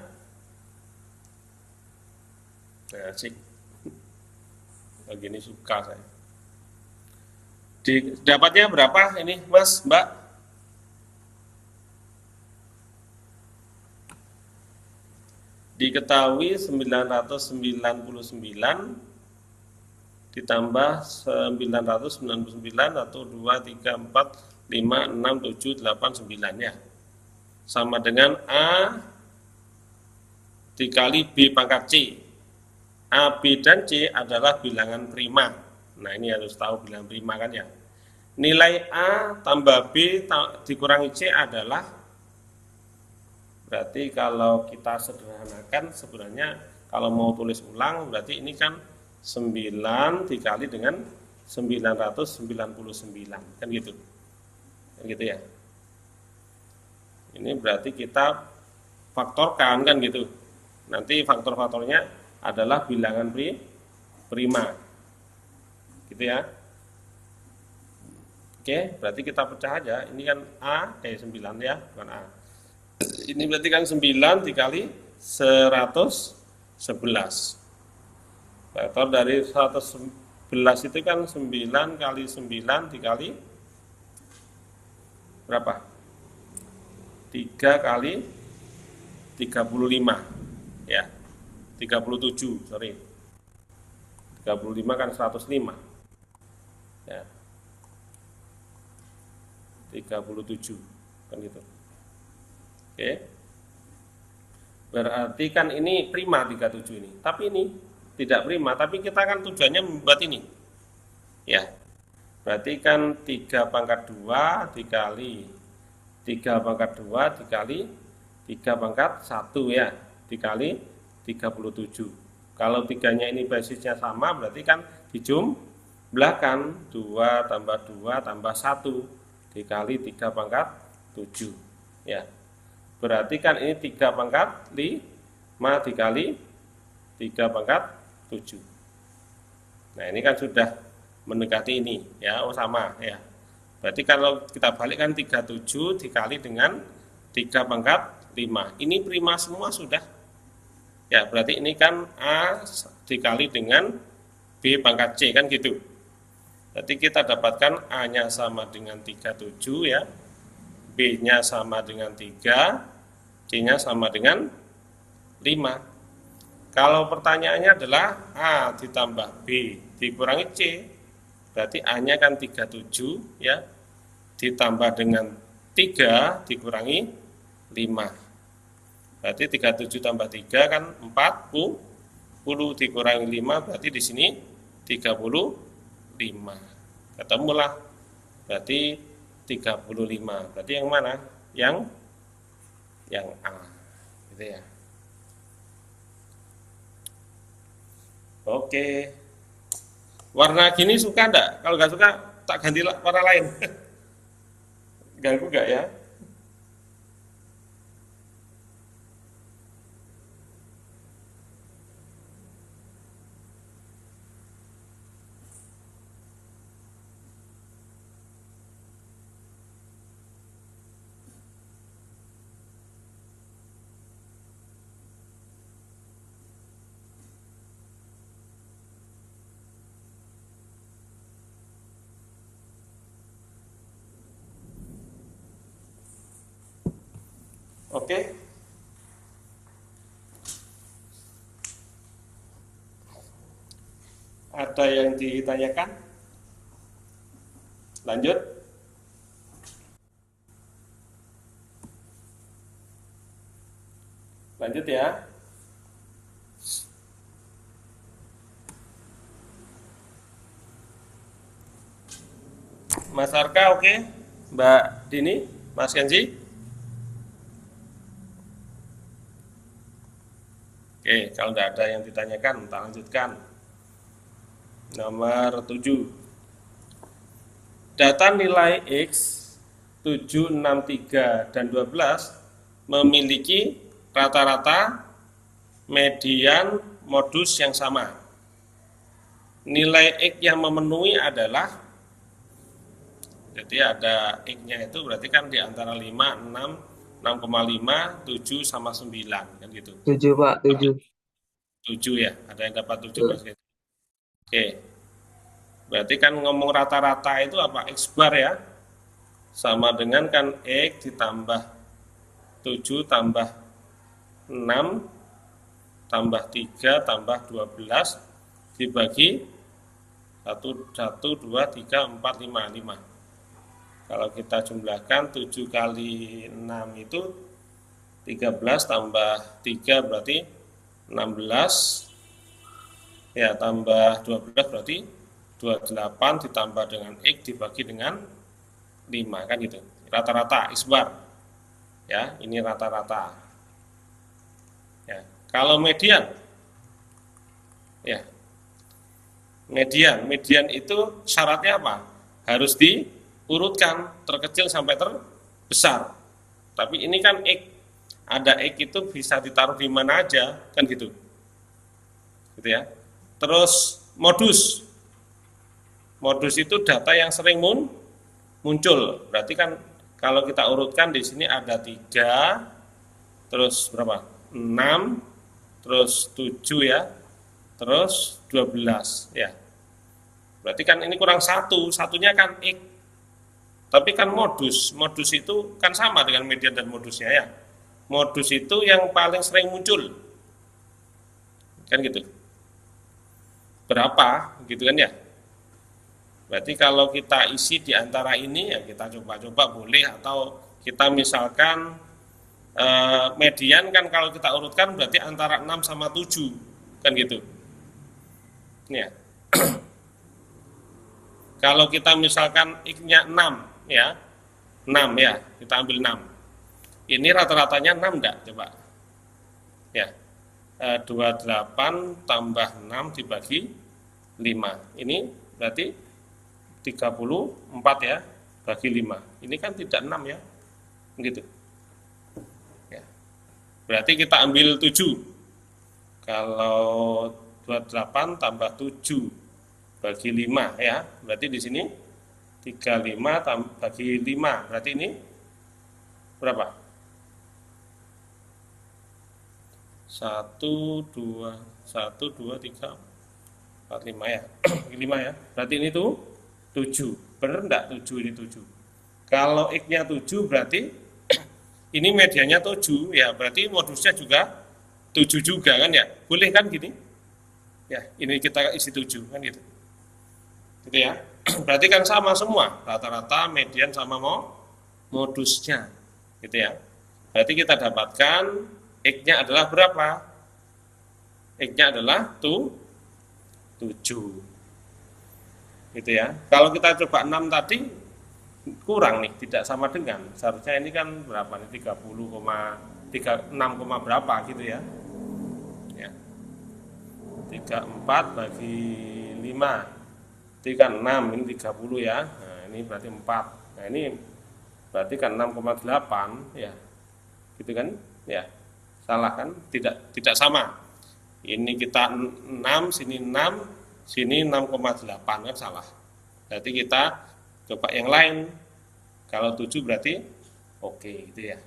Nah, asik. Begini suka saya. Dapatnya berapa ini, Mas, Mbak? Diketahui 999 ditambah 999 atau 2, 3, 4, 5, 6, 7, 8, 9 ya. Sama dengan A dikali B pangkat C. A, B, dan C adalah bilangan prima. Nah, ini harus tahu bilangan prima kan ya. Nilai A tambah B dikurangi C adalah, berarti kalau kita sederhanakan sebenarnya kalau mau tulis ulang berarti ini kan 9 dikali dengan 999 kan gitu. Kan gitu ya. Ini berarti kita faktorkan kan gitu. Nanti faktor-faktornya adalah bilangan prima. Gitu ya. Oke, berarti kita pecah aja. Ini kan 9 ya, bukan A. Ini berarti kan 9 dikali 111. Faktor dari 111 itu kan 9 kali 9 dikali berapa? 3 kali 35 ya, 37 sorry, 35 kan 105 ya, 37 kan gitu. Oke, berarti kan ini prima 37 ini, tapi ini tidak prima, tapi kita kan tujuannya membuat ini ya, berarti kan 3 pangkat 2 dikali 3 pangkat 2 dikali 3 pangkat 1 ya, dikali 37. Kalau 3-nya ini basisnya sama, berarti kan dijumlahkan 2 tambah 2 tambah 1 dikali 3 pangkat 7 ya. Berarti kan ini 3 pangkat 5 dikali 3 pangkat 7. Nah, ini kan sudah mendekati ini ya, sama ya. Berarti kalau kita balikkan 37 dikali dengan 3 pangkat 5. Ini prima semua sudah. Ya, berarti ini kan A dikali dengan B pangkat C kan gitu. Berarti kita dapatkan A-nya sama dengan 37 ya. B-nya sama dengan 3, C-nya sama dengan 5. Kalau pertanyaannya adalah A ditambah B dikurangi C, berarti A-nya kan 37 ya, ditambah dengan 3 dikurangi 5. Berarti 37 tambah 3 kan 40 dikurangi 5, berarti di sini 35. Ketemulah. Berarti 35. Berarti yang mana? Yang A. Gitu ya. Oke. Warna gini suka enggak? Kalau nggak suka tak ganti warna lain. Ganggu nggak ya? Oke. Ada yang ditanyakan? Lanjut. Lanjut ya. Mas Arka oke? Mbak Dini? Mas Kenzi? Oke, kalau tidak ada yang ditanyakan, kita lanjutkan. Nomor 7. Data nilai X 7, 6, 3, dan 12 memiliki rata-rata median modus yang sama. Nilai X yang memenuhi adalah, jadi ada X-nya itu berarti kan di antara 5, 6, 6,5, 7 sama 9 kan gitu. 7 Pak, 7. 7 ya, ada yang dapat 7 Mas. Oke. Berarti kan ngomong rata-rata itu apa? X bar ya. Sama dengan kan X ditambah 7 tambah 6 tambah 3 tambah 12 dibagi 1, 2, 3, 4, 5. Kalau kita jumlahkan 7 kali 6 itu 13 tambah 3 berarti 16 ya, tambah 12 berarti 28 ditambah dengan X dibagi dengan 5 kan gitu. Rata-rata isbar. Ya, ini rata-rata. Ya, kalau median ya. Median itu syaratnya apa? Harus diurutkan terkecil sampai terbesar. Tapi ini kan X, ada X itu bisa ditaruh di mana aja kan gitu. Gitu ya. Terus modus itu data yang sering muncul. Berarti kan kalau kita urutkan di sini ada 3, terus berapa? 6, terus 7 ya, terus 12 ya. Berarti kan ini kurang 1, satunya kan X. Tapi kan modus itu kan sama dengan median dan modusnya ya. Modus itu yang paling sering muncul. Kan gitu. Berapa gitu kan ya. Berarti kalau kita isi di antara ini ya kita coba-coba boleh, atau kita misalkan median kan kalau kita urutkan berarti antara 6 sama 7 kan gitu. Ini ya. Kalau kita misalkan X-nya 6 ya. 6 ya, kita ambil 6. Ini rata-ratanya 6 enggak coba? Ya. 28 tambah 6 dibagi 5. Ini berarti 34 ya, bagi 5. Ini kan tidak 6 ya. Begitu. Ya. Berarti kita ambil 7. Kalau 28 tambah 7 bagi 5 ya. Berarti di sini 35 bagi 5. Berarti ini berapa? 1, 2, 3, 4, 5 ya. 5 ya. Berarti ini tuh 7. Bener enggak 7 ini 7? Kalau X-nya 7 berarti ini medianya 7 ya. Berarti modusnya juga 7 juga kan ya. Boleh kan gini? Ya, ini kita isi 7 kan gitu. Gitu ya. Berarti kan sama semua, rata-rata, median sama modusnya. Gitu ya. Berarti kita dapatkan X-nya adalah berapa? X-nya adalah 7. Gitu ya. Kalau kita coba 6 tadi kurang nih, tidak sama dengan. Seharusnya ini kan berapa nih? 30,36, berapa gitu ya. Ya. 34 bagi 5. 36, ini 30 ya. Nah, ini berarti 4. Nah, ini berarti kan 6,8 ya. Gitu kan? Ya. Salah kan? Tidak sama. Ini kita 6, sini 6, sini 6,8 kan salah. Berarti kita coba yang lain. Kalau 7 berarti oke gitu ya.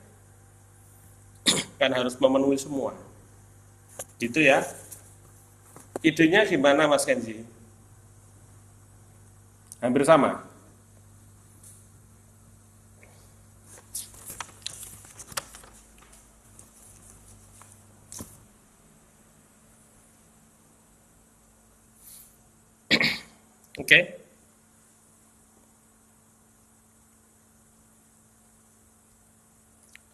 Kan harus memenuhi semua. Gitu ya. Idenya gimana Mas Kenzi? Hampir sama. Oke.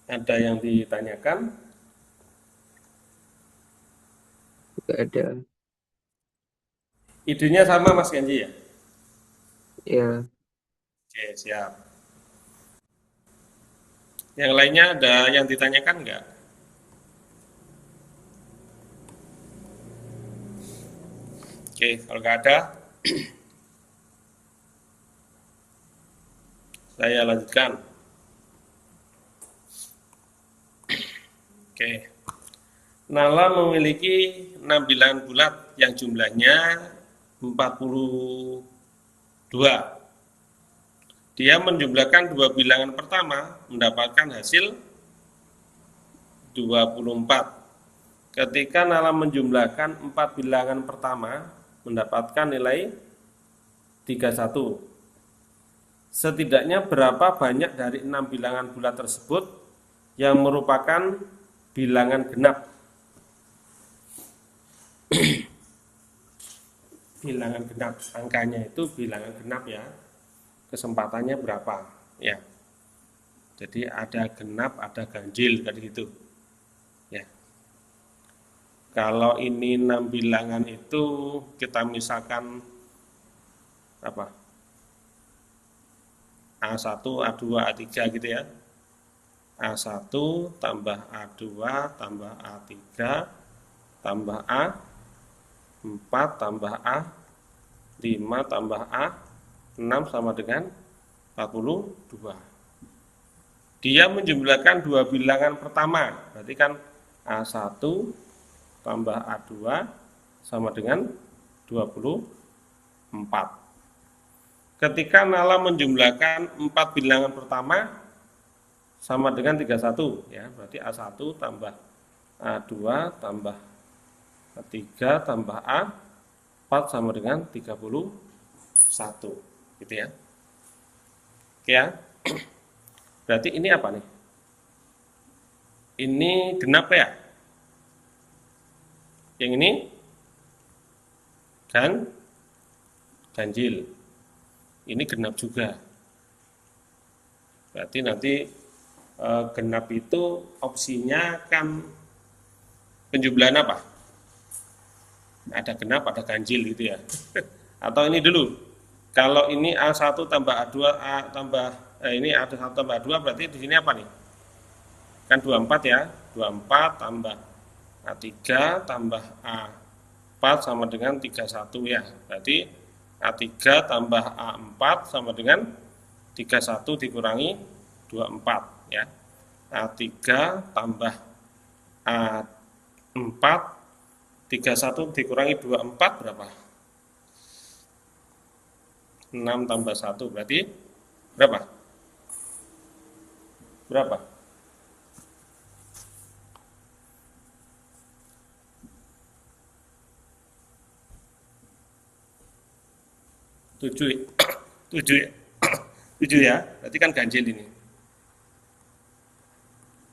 Ada yang ditanyakan? Tidak ada. Idenya sama Mas Kenji ya? Ya, Oke, siap. Yang lainnya ada yang ditanyakan enggak? Oke, kalau nggak ada, saya lanjutkan. Oke. Nala memiliki 6 bilangan bulat yang jumlahnya 42. Dia menjumlahkan 2 bilangan pertama, mendapatkan hasil 24. Ketika Nala menjumlahkan 4 bilangan pertama, mendapatkan nilai 31. Setidaknya berapa banyak dari 6 bilangan bulat tersebut yang merupakan bilangan genap? Bilangan genap, angkanya itu bilangan genap ya. Kesempatannya berapa? Ya. Jadi ada genap, ada ganjil tadi gitu. Ya. Kalau ini 6 bilangan itu kita misalkan apa? A1, A2, A3 gitu ya. A1 tambah A2 tambah A3 tambah A4 tambah A5 tambah A6 sama dengan 42. Dia menjumlahkan 2 bilangan pertama, berarti kan A1 tambah A2 sama dengan 24. ketika Nala menjumlahkan 4 bilangan pertama sama dengan 31 ya, berarti A1 tambah A2 tambah A3 tambah A4 sama dengan 31 gitu ya. Oke ya. Berarti ini apa nih? Ini genap ya? Yang ini ganjil. Ini genap juga. Berarti nanti genap itu opsinya kan penjumlahan apa? Ada genap, ada ganjil gitu ya. Atau ini dulu. Kalau ini A1 tambah A2 A tambah ini A1 tambah A2 berarti di sini apa nih? Kan 24 ya. 24 tambah A3 tambah A4 sama dengan 31 ya. Berarti A3 tambah A4 sama dengan 31 dikurangi 24 ya. A3 tambah A4 31 dikurangi 24 berapa? 6 tambah 1 berarti berapa? Berapa? Tujuh ya, berarti kan ganjil ini.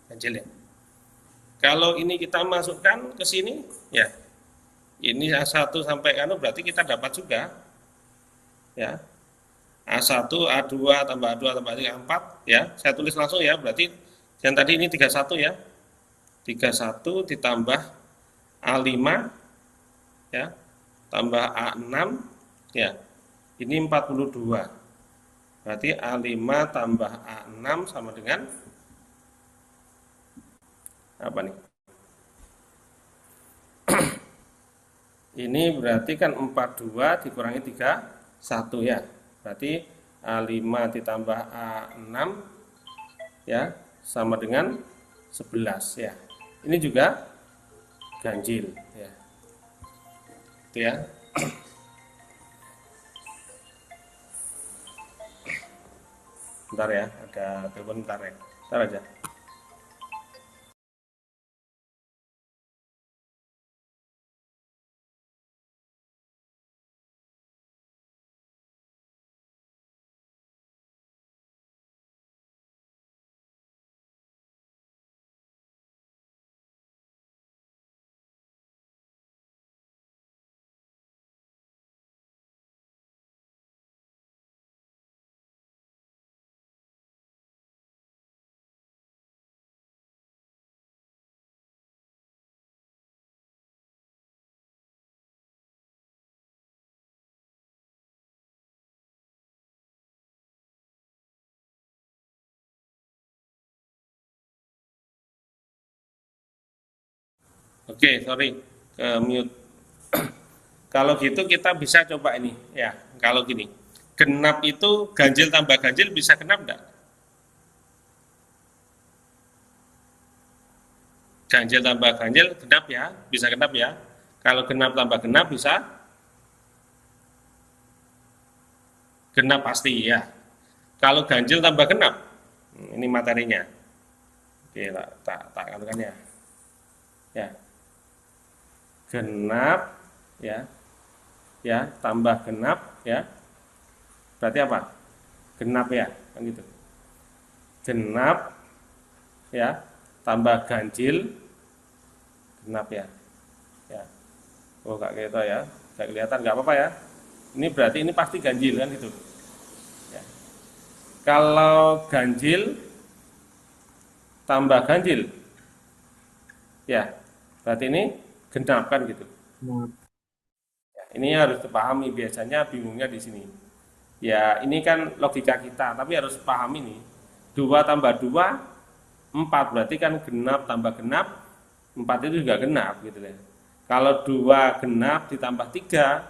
Ganjil ya. Kalau ini kita masukkan ke sini, ya, ini A1 sampai anu berarti kita dapat juga, ya, A1, A2 tambah A2 tambah A3, A4, ya, saya tulis langsung ya, berarti yang tadi ini 31 ya, 31 ditambah A5, ya, tambah A6, ya, ini 42. Berarti A5 tambah A6 sama dengan apa nih? Ini berarti kan 42 dikurangi 31 ya. Berarti A5 ditambah A6 ya sama dengan 11 ya. Ini juga ganjil ya. Itu ya. Bentar ya, ada telepon bentar ya. Bentar aja. Oke, sorry, ke mute. Kalau gitu kita bisa coba ini, ya. Kalau gini, genap itu ganjil tambah ganjil bisa genap enggak? Ganjil tambah ganjil genap ya, bisa genap ya. Kalau genap tambah genap bisa genap pasti ya. Kalau ganjil tambah genap, ini materinya. Oke, tak katakan ya. Ya, genap ya tambah genap ya berarti apa? Genap ya kan gitu. Genap ya tambah ganjil genap ya. Oh gak gitu ya, gak kelihatan, gak apa-apa ya. Ini berarti ini pasti ganjil kan gitu ya. Kalau ganjil tambah ganjil ya berarti ini genap kan gitu. Ini harus dipahami, biasanya bingungnya di sini. Ya, ini kan logika kita, tapi harus paham ini. 2 tambah 2, 4, berarti kan genap tambah genap, 4 itu juga genap gitu ya. Kalau 2 genap ditambah 3,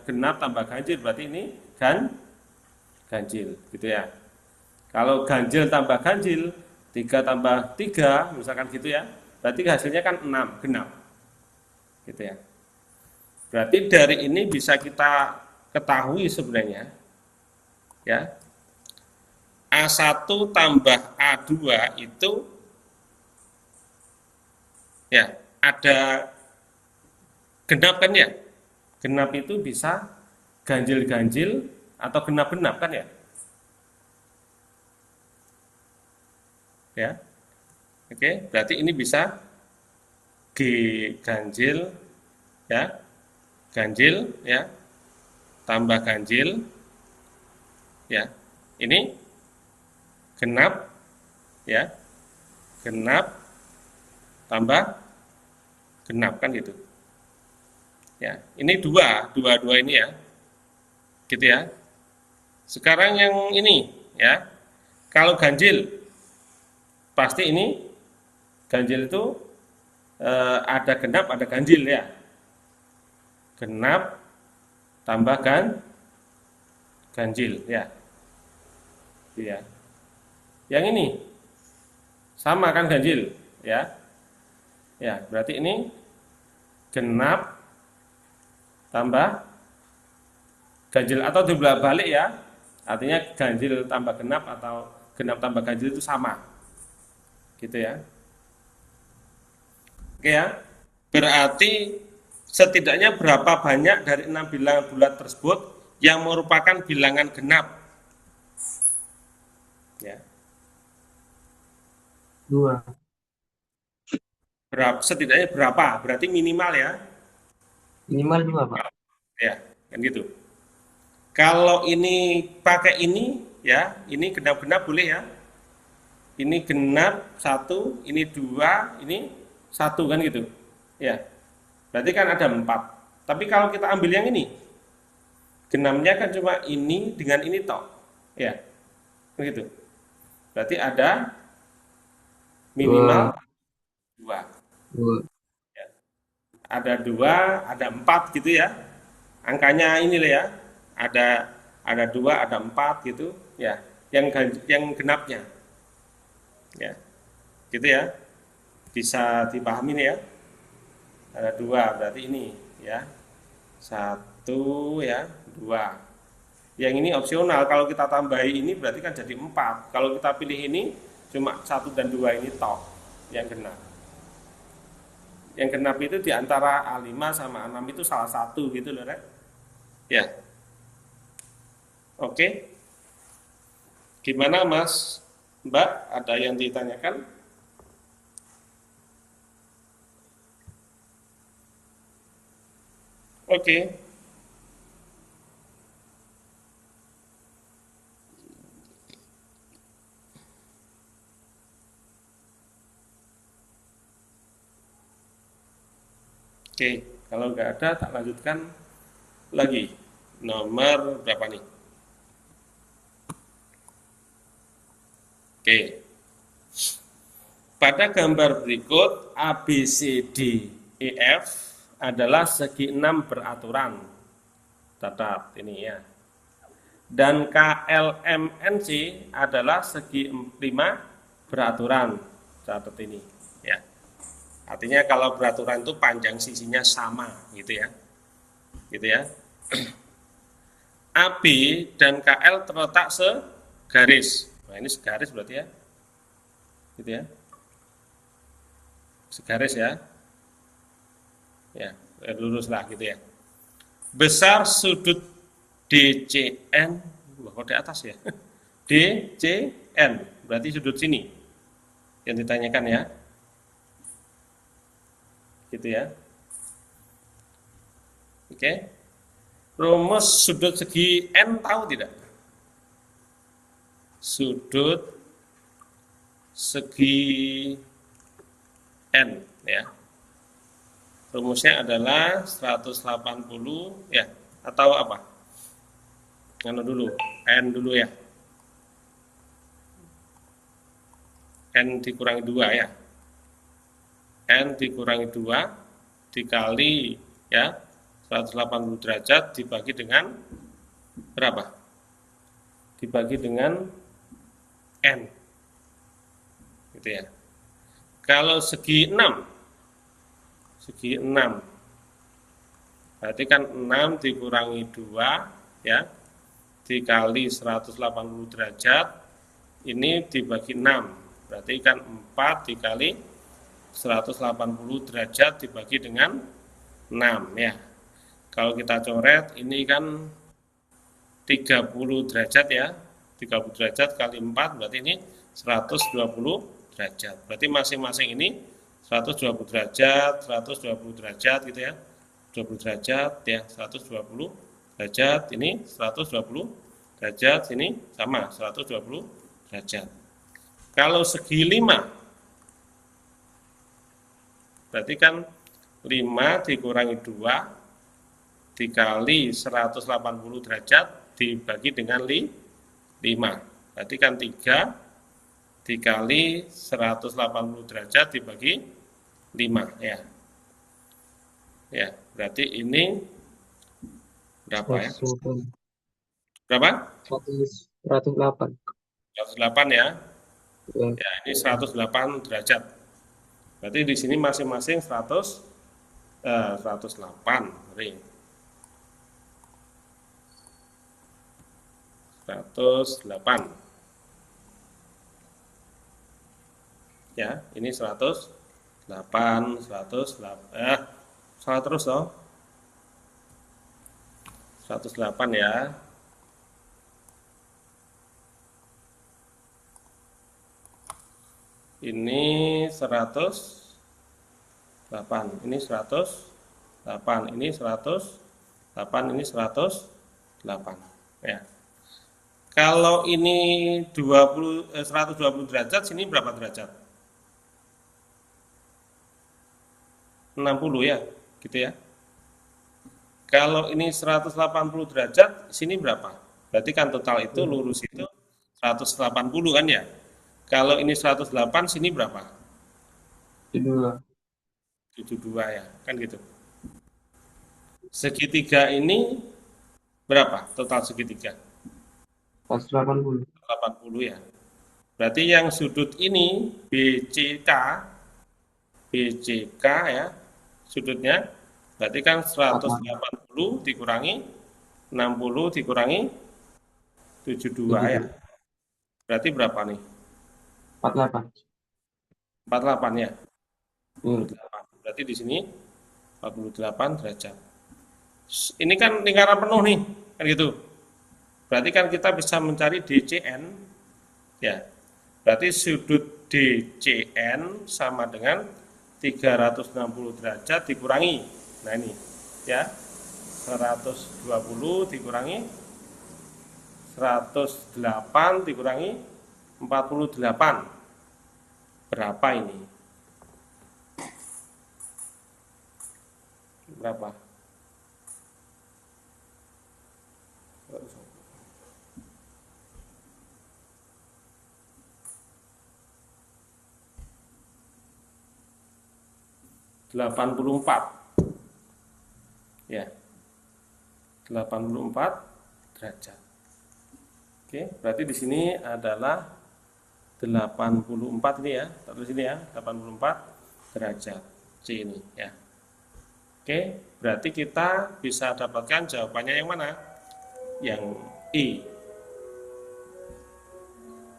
genap tambah ganjil, berarti ini ganjil gitu ya. Kalau ganjil tambah ganjil, 3 tambah 3, misalkan gitu ya, berarti hasilnya kan 6, genap. Gitu ya. Berarti dari ini bisa kita ketahui sebenarnya ya. A1 tambah A2 itu ya ada genap kan ya. Genap itu bisa ganjil-ganjil atau genap-genap kan ya. Ya. Oke, berarti ini bisa G ganjil ya. Ganjil ya. Tambah ganjil ya. Ini genap ya. Genap tambah genap kan gitu. Ya, ini dua ini ya. Gitu ya. Sekarang yang ini ya. Kalau ganjil pasti ini ganjil itu ada genap, ada ganjil ya. Genap tambahkan ganjil ya. Ya. Yang ini sama kan ganjil ya. Ya, berarti ini genap tambah ganjil atau dibolak balik ya. Artinya ganjil tambah genap atau genap tambah ganjil itu sama. Gitu ya. Oke ya. Berarti setidaknya berapa banyak dari 6 bilangan bulat tersebut yang merupakan bilangan genap? Ya. 2. Setidaknya berapa? Berarti minimal ya. Minimal 2, Pak. Ya, kan gitu. Kalau ini pakai ini ya, ini genap-genap boleh ya. Ini genap 1, ini 2, ini 1 kan gitu. Ya. Berarti kan ada 4. Tapi kalau kita ambil yang ini, genapnya kan cuma ini dengan ini tok. Ya. Begitu. Berarti ada minimal 2. 2. Ada 2, ada 4 gitu ya. Angkanya ini lah ya. Ada 2, ada 4 gitu ya. Yang genapnya. Ya. Gitu ya. Bisa dipahami nih ya. Ada 2 berarti ini ya. 1 ya, 2. Yang ini opsional, kalau kita tambahi ini berarti kan jadi 4. Kalau kita pilih ini cuma 1 dan 2 ini tok yang genap. Yang genap itu diantara A5 sama A6 itu salah satu gitu loh Rek. Ya. Oke. Gimana Mas Mbak, ada yang ditanyakan? Oke. Oke, kalau nggak ada tak lanjutkan lagi. Nomor berapa nih? Oke. Pada gambar berikut A, B, C, D, E, F adalah segi 6 beraturan. Catat ini ya. Dan K, L, M, N, C adalah segi 5 beraturan. Catat ini ya. Artinya kalau beraturan itu panjang sisinya sama gitu ya. Gitu ya. AB dan KL terletak segaris. Nah, ini segaris berarti ya. Gitu ya. Segaris ya. Ya, lurus lah gitu ya. Besar sudut DCN, kok di atas ya. DCN, berarti sudut sini. Yang ditanyakan ya. Gitu ya. Oke. Rumus sudut segi N tahu tidak? Sudut segi N ya. Rumusnya adalah 180 ya, atau apa? Anu dulu, N dulu ya. N dikurangi 2 ya. N dikurangi 2 dikali ya 180 derajat dibagi dengan berapa? Dibagi dengan N gitu ya. Kalau segi 6 berarti kan 6 dikurangi 2 ya dikali 180 derajat, ini dibagi 6. Berarti kan 4 dikali 180 derajat dibagi dengan 6 ya. Kalau kita coret ini kan 30 derajat ya. 30 derajat kali 4 berarti ini 120 derajat. Berarti masing-masing ini 120 derajat, 120 derajat gitu ya. 20 derajat ya, 120 derajat, ini 120 derajat, ini sama 120 derajat. Kalau segi 5 berarti kan 5 dikurangi 2 dikali 180 derajat dibagi dengan 5. Berarti kan 3 dikali 180 derajat dibagi 5 ya. Ya, berarti ini berapa ya? 108. Berapa? 108. 108 ya. Ya. Ya, ini 108 derajat. Berarti di sini masing-masing 108 ring. 108. Ya, ini 108, 108. Salah terus toh. 108 ya. Ini 108, ini 108, ini 108, ini 108 ya. Kalau ini 120 derajat, sini berapa derajat? 60 ya, gitu ya. Kalau ini 180 derajat, sini berapa? Berarti kan total itu lurus itu 180 kan ya. Kalau ini 108, sini berapa? 72. 72 ya, kan gitu. Segitiga ini berapa total segitiga? 180. 80 ya. Berarti yang sudut ini BCK, BCK ya, sudutnya berarti kan 180 dikurangi 60 dikurangi 72 ya. 72. Berarti berapa nih? 48. 48 ya. Hmm. 48. Berarti di sini 48 derajat. Ini kan lingkaran penuh nih, kan gitu. Berarti kan kita bisa mencari DCN ya. Berarti sudut DCN sama dengan 360 derajat dikurangi. Nah ini ya. 120 dikurangi 108 dikurangi 48. Berapa ini? Berapa? 84 ya, 84 derajat. Oke, berarti di sini adalah 84 ini ya, taruh sini ya, 84 derajat C ini ya. Oke, berarti kita bisa dapatkan jawabannya yang mana? Yang I.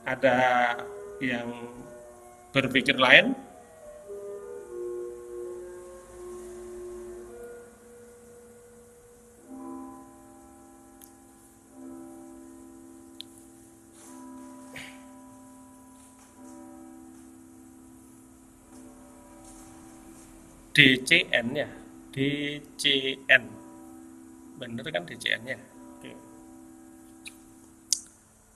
Ada yang berpikir lain? DCN ya, DCN, bener kan DCN-nya? Oke.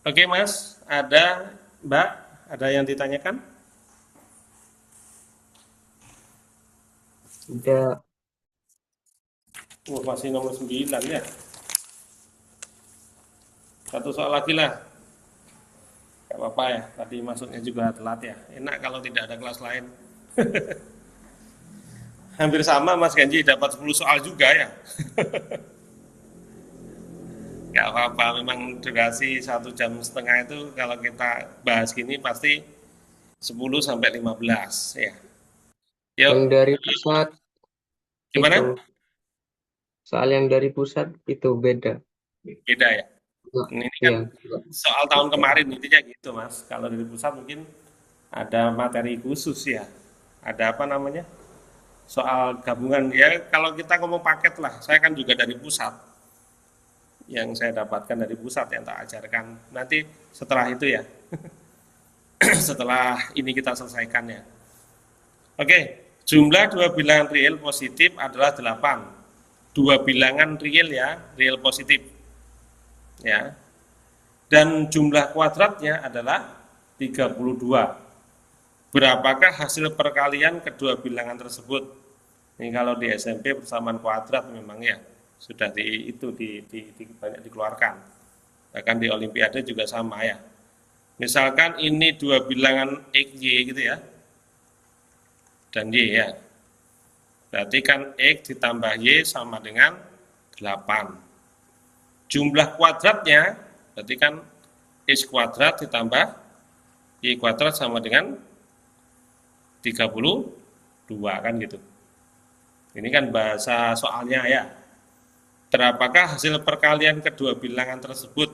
Oke Mas, ada Mbak, ada yang ditanyakan? Udah. Masih nomor 9 ya. Satu soal lagi lah, gak apa-apa ya, tadi masuknya juga telat ya. Enak kalau tidak ada kelas lain. Hampir sama Mas Ganji dapat 10 soal juga ya. Gak apa-apa, memang durasi 1,5 jam itu kalau kita bahas gini pasti 10 sampai 15 ya. Yang Yuk, dari pusat gimana? itu, soal yang dari pusat itu beda. Beda ya. Ini Iya, kan soal tahun kemarin intinya gitu Mas. Kalau dari pusat mungkin ada materi khusus ya. Ada apa namanya? Soal gabungan ya. Kalau kita ngomong paket lah, saya kan juga dari pusat. Yang saya dapatkan dari pusat yang tak ajarkan. Nanti setelah itu ya, setelah ini kita selesaikan ya. Oke, jumlah dua bilangan real positif adalah 8. Dua bilangan real ya, real positif. Ya. Dan jumlah kuadratnya adalah 32. Berapakah hasil perkalian kedua bilangan tersebut? Ini kalau di SMP persamaan kuadrat memang ya sudah banyak dikeluarkan. Bahkan di Olimpiade juga sama ya. Misalkan ini dua bilangan x y gitu ya, dan y ya. Berarti kan x ditambah y sama dengan 8. Jumlah kuadratnya berarti kan x kuadrat ditambah y kuadrat sama dengan 32 kan gitu. Ini kan bahasa soalnya ya. Berapakah hasil perkalian kedua bilangan tersebut?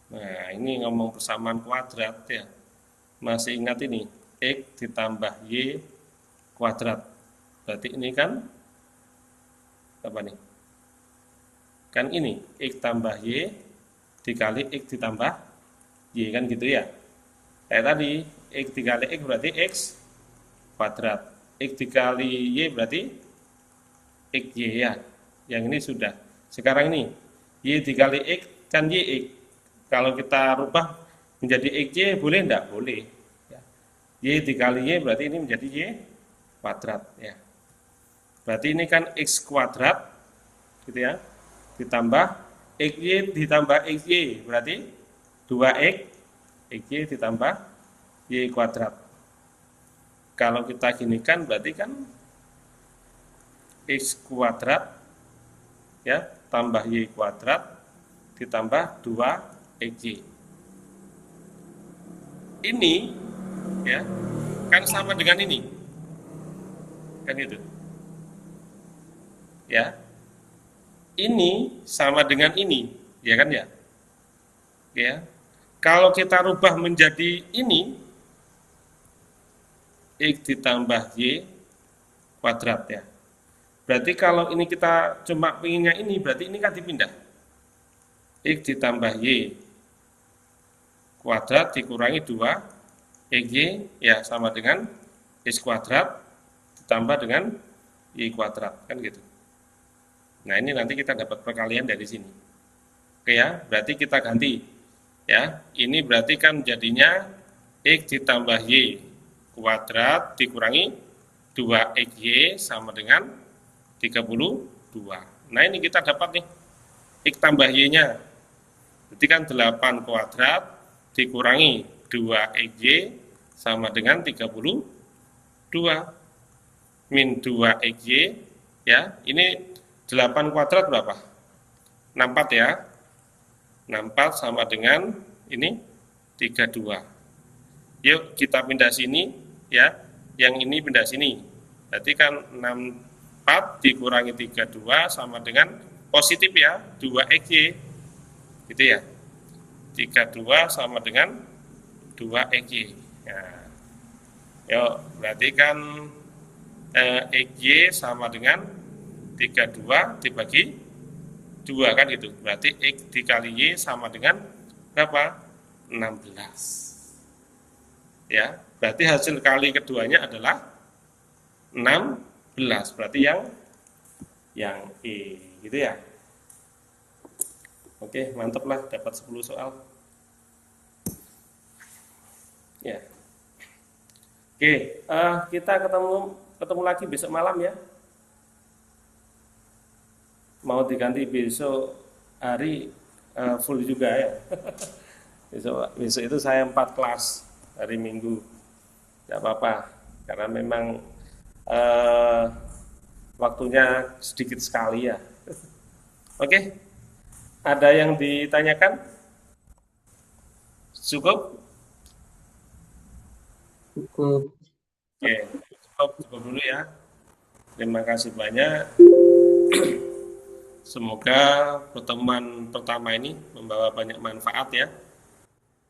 Nah, ini ngomong persamaan kuadrat ya. Masih ingat ini, x ditambah y kuadrat. Berarti ini kan apa nih? Kan ini x tambah y dikali x ditambah y kan gitu ya. Kayak tadi x dikali x berarti x kuadrat. X dikali y berarti xy ya. Yang ini sudah. Sekarang ini y dikali x kan yx. Kalau kita rubah menjadi xy boleh enggak? Boleh. Ya. Y dikali y berarti ini menjadi y kuadrat ya. Berarti ini kan x kuadrat gitu ya. Ditambah xy ditambah xy berarti 2x xy ditambah y kuadrat. Kalau kita ginikan berarti kan x kuadrat ya tambah y kuadrat ditambah 2xy. Ini ya kan sama dengan ini. Kan itu. Ya. Ini sama dengan ini, ya kan ya? Ya. Kalau kita rubah menjadi ini x ditambah y kuadrat ya. Berarti kalau ini kita cuma pengennya ini, berarti ini kan dipindah. X ditambah y kuadrat dikurangi 2 xy ya sama dengan x kuadrat ditambah dengan y kuadrat kan gitu. Nah ini nanti kita dapat perkalian dari sini. Oke ya, berarti kita ganti ya. Ini berarti kan jadinya x ditambah y kuadrat dikurangi 2xy sama dengan 32. Nah ini kita dapat nih x tambah y-nya. Berarti kan 8 kuadrat dikurangi 2xy sama dengan 32 min 2xy ya. Ini 8 kuadrat berapa? 64 ya. 64 sama dengan ini 32. Yuk kita pindah sini ya. Yang ini pindah sini. Berarti kan 64 dikurangi 32 sama dengan positif ya 2xy. Gitu ya. 32 sama dengan 2xy. Nah, yuk berarti kan xy sama dengan 32 dibagi 2 kan gitu. Berarti x dikali y sama dengan berapa? 16. Ya, berarti hasil kali keduanya adalah 16. Berarti yang E gitu ya. Oke, mantap lah dapat 10 soal. Ya. Oke, kita ketemu lagi besok malam ya. Mau diganti besok hari full juga ya. besok itu saya 4 kelas hari Minggu. Tidak apa-apa, karena memang waktunya sedikit sekali ya. Oke, ada yang ditanyakan? Cukup? Cukup. Oke, cukup dulu ya. Terima kasih banyak. Semoga pertemuan pertama ini membawa banyak manfaat ya.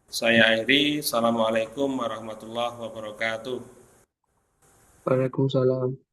Saya akhiri. Assalamualaikum warahmatullahi wabarakatuh. Waalaikumsalam.